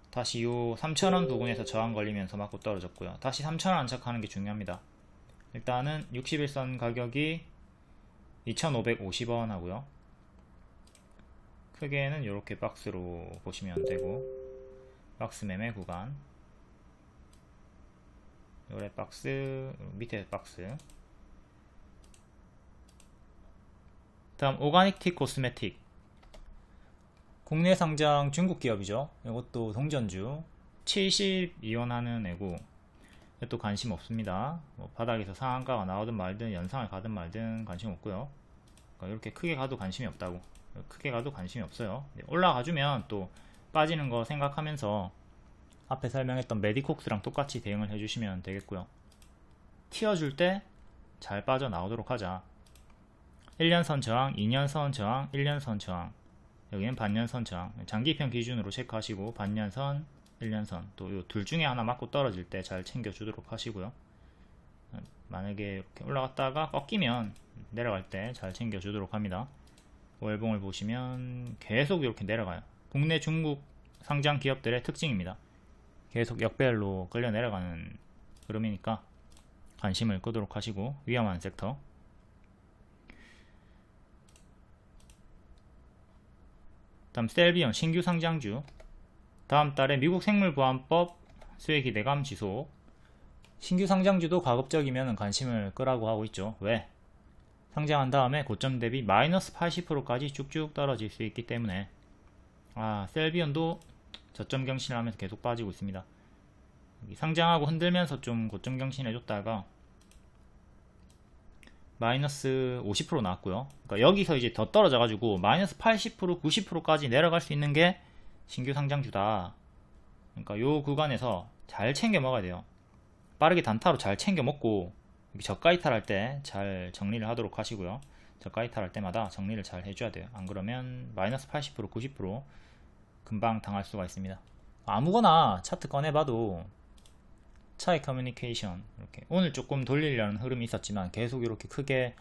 다시 요 3,000원 부근에서 저항 걸리면서 맞고 떨어졌고요. 다시 3,000원 안착하는 게 중요합니다. 일단은 61선 가격이 2,550원 하고요. 크게는 이렇게 박스로 보시면 되고, 박스 매매 구간, 요래 박스, 밑에 박스. 다음 오가닉틱 코스메틱, 국내 상장 중국 기업이죠. 이것도 동전주 72원 하는 애고, 또 관심 없습니다. 뭐 바닥에서 상한가가 나오든 말든 연상을 가든 말든 관심 없고요. 그러니까 이렇게 크게 가도 관심이 없다고, 크게 가도 관심이 없어요. 올라가주면 또 빠지는 거 생각하면서 앞에 설명했던 메디콕스랑 똑같이 대응을 해주시면 되겠고요. 튀어줄 때 잘 빠져나오도록 하자. 1년선 저항, 2년선 저항, 1년선 저항, 여기는 반년선 저항, 장기평 기준으로 체크하시고 반년선, 1년선 또 이 둘 중에 하나 맞고 떨어질 때 잘 챙겨주도록 하시고요. 만약에 이렇게 올라갔다가 꺾이면 내려갈 때 잘 챙겨주도록 합니다. 월봉을 보시면 계속 이렇게 내려가요. 국내 중국 상장 기업들의 특징입니다. 계속 역배열로 끌려 내려가는 흐름이니까 관심을 끄도록 하시고, 위험한 섹터. 다음 셀비온 신규 상장주, 다음 달에 미국 생물보안법 수혜 기대감 지속. 신규 상장주도 가급적이면 관심을 끄라고 하고 있죠. 왜? 상장한 다음에 고점 대비 마이너스 80%까지 쭉쭉 떨어질 수 있기 때문에. 셀비온도 저점 경신을 하면서 계속 빠지고 있습니다. 상장하고 흔들면서 좀 고점 경신 해줬다가 마이너스 50% 나왔고요. 그러니까 여기서 이제 더 떨어져 가지고 마이너스 80% 90%까지 내려갈 수 있는 게 신규 상장주다. 그러니까 요 구간에서 잘 챙겨 먹어야 돼요. 빠르게 단타로 잘 챙겨 먹고, 저가 이탈할 때 잘 정리를 하도록 하시고요. 저가 이탈할 때마다 정리를 잘 해줘야 돼요. 안 그러면 마이너스 80% 90% 금방 당할 수가 있습니다. 아무거나 차트 꺼내봐도 차이 커뮤니케이션, 이렇게 오늘 조금 돌리려는 흐름이 있었지만 계속 이렇게 크게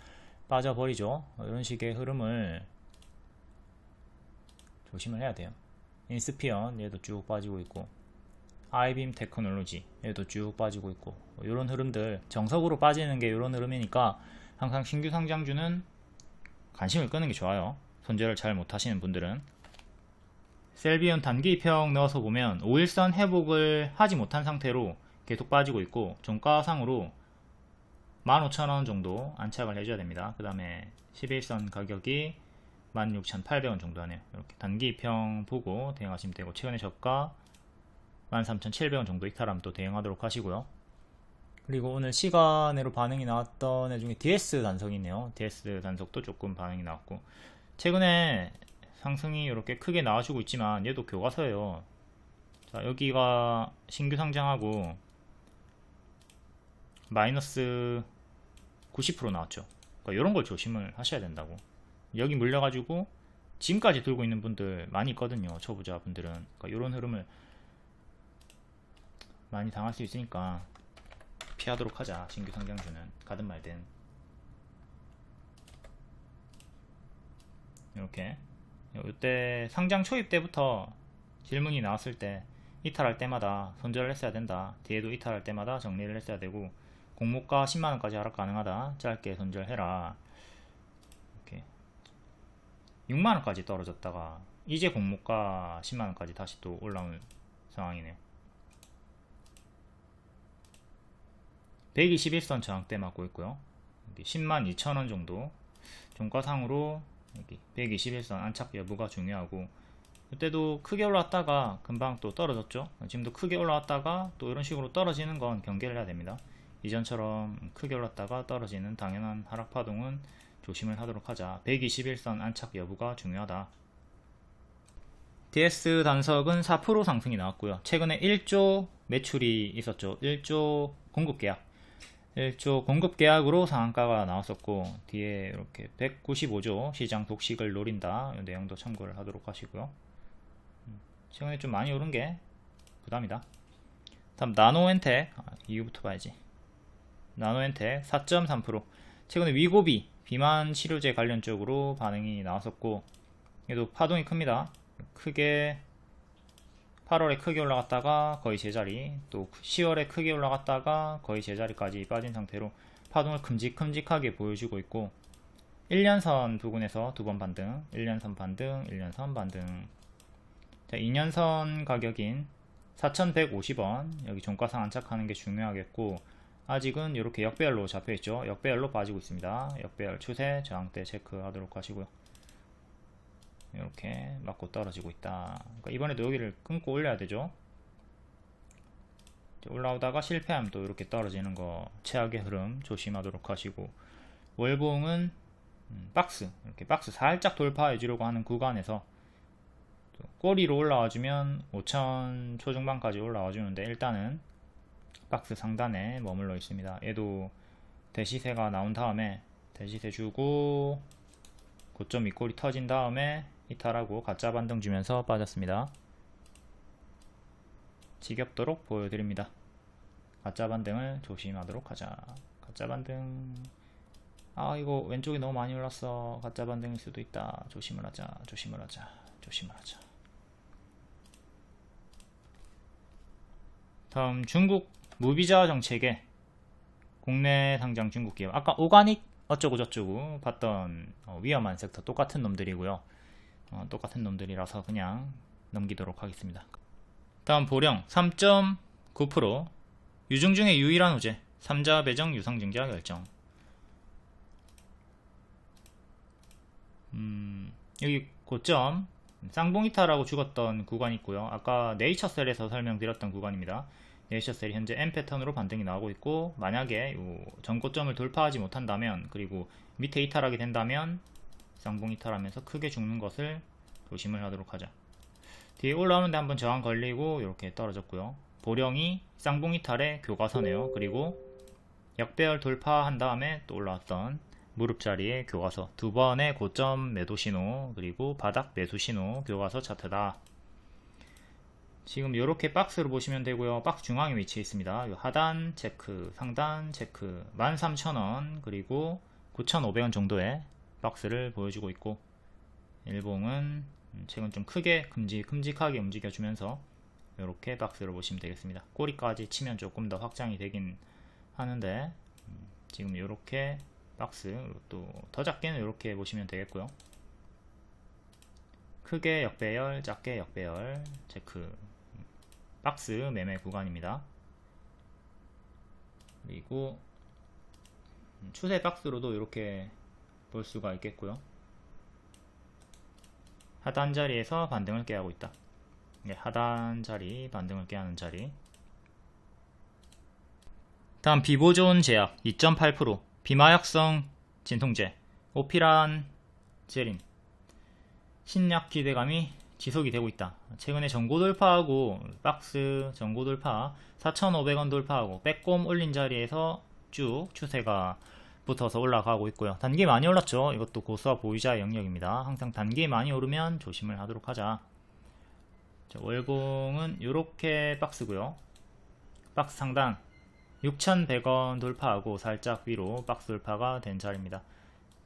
빠져버리죠. 이런 식의 흐름을 조심을 해야 돼요. 인스피언 얘도 쭉 빠지고 있고, 아이빔 테크놀로지 얘도 쭉 빠지고 있고, 이런 흐름들 정석으로 빠지는 게 이런 흐름이니까 항상 신규 상장주는 관심을 끄는 게 좋아요. 손절을 잘 못하시는 분들은. 셀비온 단기 입형 넣어서 보면 5일선 회복을 하지 못한 상태로 계속 빠지고 있고, 종가상으로 15,000원 정도 안착을 해줘야 됩니다. 그 다음에 11선 가격이 16,800원 정도 하네요. 이렇게 단기 입형 보고 대응하시면 되고, 최근에 저가 13,700원 정도 이탈하면 또 대응하도록 하시고요. 그리고 오늘 시간으로 반응이 나왔던 애 중에 DS 단속이 있네요. DS 단속도 조금 반응이 나왔고, 최근에 상승이 이렇게 크게 나와주고 있지만 얘도 교과서예요. 자, 여기가 신규 상장하고 마이너스 90% 나왔죠. 그러니까 이런 걸 조심을 하셔야 된다고. 여기 물려가지고 지금까지 들고 있는 분들 많이 있거든요. 초보자분들은. 그러니까 이런 흐름을 많이 당할 수 있으니까 피하도록 하자. 신규 상장주는 가든 말든. 이렇게 이때 상장 초입 때부터 질문이 나왔을 때 이탈할 때마다 손절을 했어야 된다. 뒤에도 이탈할 때마다 정리를 했어야 되고, 공모가 10만원까지 하락 가능하다. 짧게 손절해라. 이렇게 6만원까지 떨어졌다가 이제 공모가 10만원까지 다시 또 올라온 상황이네요. 121선 저항대 맞고 있고요. 10만 2천원 정도 종가상으로 여기 121선 안착 여부가 중요하고, 그때도 크게 올라왔다가 금방 또 떨어졌죠. 지금도 크게 올라왔다가 또 이런 식으로 떨어지는 건 경계를 해야 됩니다. 이전처럼 크게 올랐다가 떨어지는 당연한 하락 파동은 조심을 하도록 하자. 121선 안착 여부가 중요하다. DS 단석은 4% 상승이 나왔고요. 최근에 1조 매출이 있었죠. 1조 공급 계약. 1조 공급 계약으로 상한가가 나왔었고, 뒤에 이렇게 195조 시장 독식을 노린다. 이 내용도 참고를 하도록 하시고요. 최근에 좀 많이 오른 게 부담이다. 다음 나노엔텍. 이유부터 봐야지. 나노엔텍 4.3%. 최근에 위고비 비만 치료제 관련 쪽으로 반응이 나왔었고, 얘도 파동이 큽니다. 크게 8월에 크게 올라갔다가 거의 제자리, 또 10월에 크게 올라갔다가 거의 제자리까지 빠진 상태로 파동을 큼직큼직하게 보여주고 있고, 1년선 부근에서 두 번 반등, 1년선 반등, 1년선 반등. 자, 2년선 가격인 4,150원, 여기 종가상 안착하는 게 중요하겠고, 아직은 이렇게 역배열로 잡혀있죠. 역배열로 빠지고 있습니다. 역배열 추세 저항대 체크하도록 하시고요. 이렇게 맞고 떨어지고 있다. 그러니까 이번에도 여기를 끊고 올려야 되죠. 올라오다가 실패하면 또 이렇게 떨어지는 거 최악의 흐름 조심하도록 하시고, 월봉은 박스, 이렇게 박스 살짝 돌파해 주려고 하는 구간에서 꼬리로 올라와 주면 5천 초중반까지 올라와 주는데, 일단은 박스 상단에 머물러 있습니다. 얘도 대시세가 나온 다음에 대시세 주고 고점 윗꼬리 터진 다음에 이탈하고 가짜 반등 주면서 빠졌습니다. 지겹도록 보여드립니다. 가짜 반등을 조심하도록 하자. 가짜 반등, 이거 왼쪽이 너무 많이 올랐어. 가짜 반등일 수도 있다. 조심을 하자. 조심을 하자. 조심을 하자. 다음 중국 무비자 정책에 국내 상장 중국 기업, 아까 오가닉 어쩌고 저쩌고 봤던 위험한 섹터 똑같은 놈들이고요. 똑같은 놈들이라서 그냥 넘기도록 하겠습니다. 다음 보령 3.9%, 유증 중에 유일한 호재, 3자 배정 유상증자 결정. 여기 고점 쌍봉이탈하고 죽었던 구간이 있고요. 아까 네이처셀에서 설명드렸던 구간입니다. 네이처셀이 현재 M 패턴으로 반등이 나오고 있고, 만약에 요 전고점을 돌파하지 못한다면, 그리고 밑에 이탈하게 된다면 쌍봉 이탈하면서 크게 죽는 것을 조심을 하도록 하자. 뒤에 올라오는데 한번 저항 걸리고 이렇게 떨어졌고요. 보령이 쌍봉 이탈의 교과서네요. 그리고 역배열 돌파한 다음에 또 올라왔던 무릎 자리의 교과서, 두 번의 고점 매도 신호, 그리고 바닥 매수 신호 교과서 차트다. 지금 이렇게 박스로 보시면 되고요. 박스 중앙에 위치해 있습니다. 하단 체크, 상단 체크, 13,000원 그리고 9,500원 정도의 박스를 보여주고 있고, 일봉은 최근 좀 크게 큼직하게 움직여주면서 이렇게 박스로 보시면 되겠습니다. 꼬리까지 치면 조금 더 확장이 되긴 하는데, 지금 이렇게 박스, 또 더 작게는 이렇게 보시면 되겠고요. 크게 역배열, 작게 역배열 체크. 박스 매매 구간입니다. 그리고 추세 박스로도 이렇게 볼 수가 있겠고요. 하단 자리에서 반등을 깨하고 있다. 하단 자리, 반등을 깨하는 자리. 다음 비보존 제약 2.8%, 비마약성 진통제, 오피란 제린. 신약 기대감이 지속이 되고 있다. 최근에 전고 돌파하고 박스 전고 돌파 4,500원 돌파하고 빼꼼 올린 자리에서 쭉 추세가 붙어서 올라가고 있고요. 단기 많이 올랐죠. 이것도 고수와 보유자의 영역입니다. 항상 단기 많이 오르면 조심을 하도록 하자. 자, 월봉은 이렇게 박스고요. 박스 상단 6,100원 돌파하고 살짝 위로 박스 돌파가 된 자리입니다.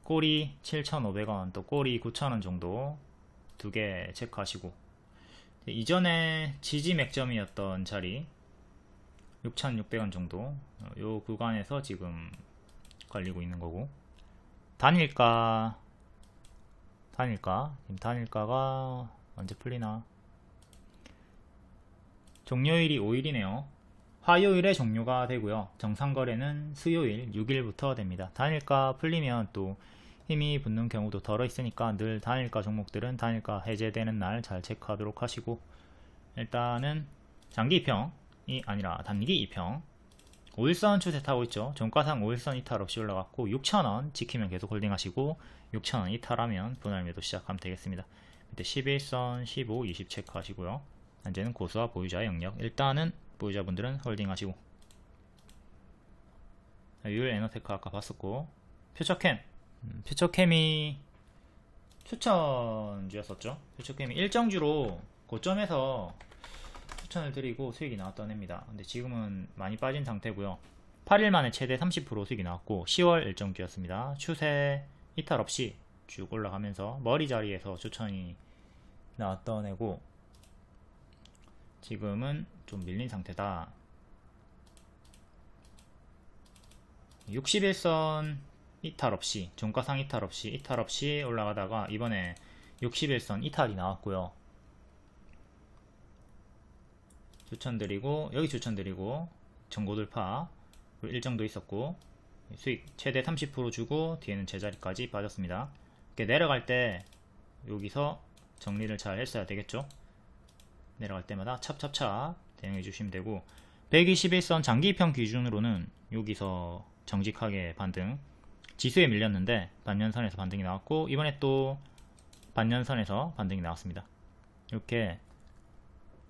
꼬리 7,500원, 또 꼬리 9,000원 정도 두 개 체크하시고, 이전에 지지 맥점이었던 자리 6,600원 정도, 요 구간에서 지금 걸리고 있는 거고, 단일가가 언제 풀리나? 종료일이 5일이네요. 화요일에 종료가 되고요. 정상거래는 수요일 6일부터 됩니다. 단일가 풀리면 또 힘이 붙는 경우도 덜어 있으니까 늘 단일가 종목들은 단일가 해제되는 날 잘 체크하도록 하시고, 일단은 장기 2평이 아니라 단기 2평 5일선 추세 타고 있죠. 종가상 5일선 이탈 없이 올라갔고 6,000원 지키면 계속 홀딩 하시고, 6,000원 이탈하면 분할 매도 시작하면 되겠습니다. 밑에 11선 15, 20 체크 하시고요. 현재는 고수와 보유자의 영역, 일단은 보유자분들은 홀딩 하시고, 유일 에너테크 아까 봤었고, 퓨처캠이 추천주였었죠. 퓨처캠이 일정주로 고점에서 추천을 드리고 수익이 나왔던 애입니다. 근데 지금은 많이 빠진 상태고요. 8일 만에 최대 30% 수익이 나왔고 10월 일정주였습니다. 추세 이탈 없이 쭉 올라가면서 머리 자리에서 추천이 나왔던 애고, 지금은 좀 밀린 상태다. 61선 이탈 없이, 종가상 이탈 없이 올라가다가 이번에 61선 이탈이 나왔고요. 추천드리고, 여기 추천드리고 전고 돌파 일정도 있었고, 수익 최대 30% 주고 뒤에는 제자리까지 빠졌습니다. 이렇게 내려갈 때 여기서 정리를 잘 했어야 되겠죠. 내려갈 때마다 찹찹찹 대응해 주시면 되고, 121선 장기평 기준으로는 여기서 정직하게 반등, 지수에 밀렸는데 반년선에서 반등이 나왔고, 이번에 또 반년선에서 반등이 나왔습니다. 이렇게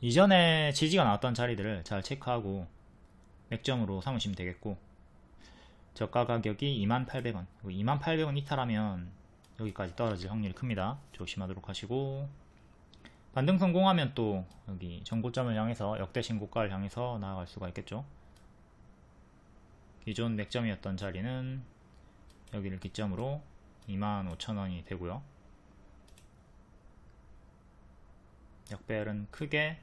이전에 지지가 나왔던 자리들을 잘 체크하고 맥점으로 삼으시면 되겠고, 저가 가격이 28,000원, 28,000원 이탈하면 여기까지 떨어질 확률이 큽니다. 조심하도록 하시고, 반등 성공하면 또 여기 전고점을 향해서 역대 신고가를 향해서 나아갈 수가 있겠죠. 기존 맥점이었던 자리는 여기를 기점으로 25,000원이 되고요. 역배열은 크게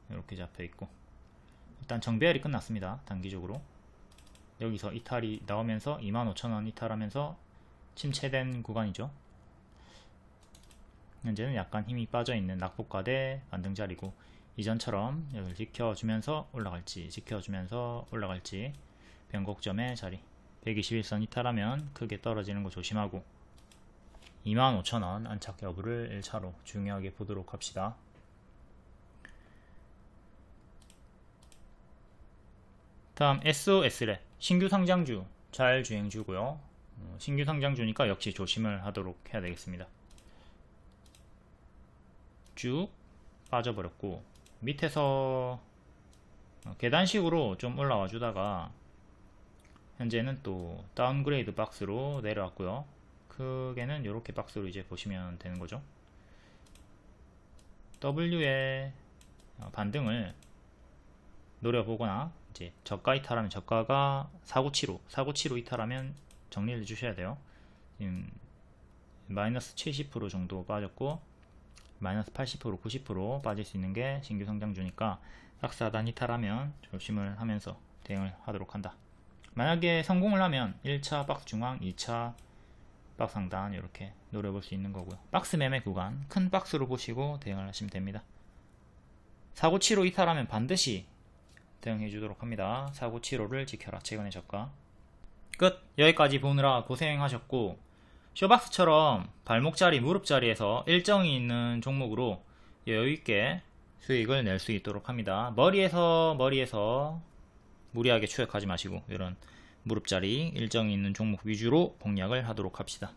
이렇게 잡혀 있고, 일단 정배열이 끝났습니다. 단기적으로 여기서 이탈이 나오면서 25,000원 이탈하면서 침체된 구간이죠. 현재는 약간 힘이 빠져있는 낙폭과대 반등 자리고, 이전처럼 여기를 지켜주면서 올라갈지 지켜주면서 올라갈지 변곡점의 자리, 121선 이탈하면 크게 떨어지는 거 조심하고 25,000원 안착 여부를 1차로 중요하게 보도록 합시다. 다음 SOS랩 신규 상장주 잘 주행주고요. 신규 상장주니까 역시 조심을 하도록 해야 되겠습니다. 쭉 빠져버렸고, 밑에서 계단식으로 좀 올라와 주다가 현재는 또 다운그레이드 박스로 내려왔고요. 크게는 이렇게 박스로 이제 보시면 되는 거죠. W의 반등을 노려보거나, 이제 저가 이탈하면, 저가가 4975 이탈하면 정리를 해주셔야 돼요. 지금 마이너스 70% 정도 빠졌고 마이너스 80% 90% 빠질 수 있는 게 신규 성장주니까 박스하단 이탈하면 조심을 하면서 대응을 하도록 한다. 만약에 성공을 하면 1차 박스 중앙, 2차 박스 상단 이렇게 노려볼 수 있는 거고요. 박스 매매 구간 큰 박스로 보시고 대응을 하시면 됩니다. 4975 이탈하면 반드시 대응해 주도록 합니다. 4975를 지켜라. 최근의 저가. 끝. 여기까지 보느라 고생하셨고, 쇼박스처럼 발목자리, 무릎자리에서 일정이 있는 종목으로 여유있게 수익을 낼 수 있도록 합니다. 머리에서 무리하게 추격하지 마시고 이런 무릎자리 일정이 있는 종목 위주로 공략을 하도록 합시다.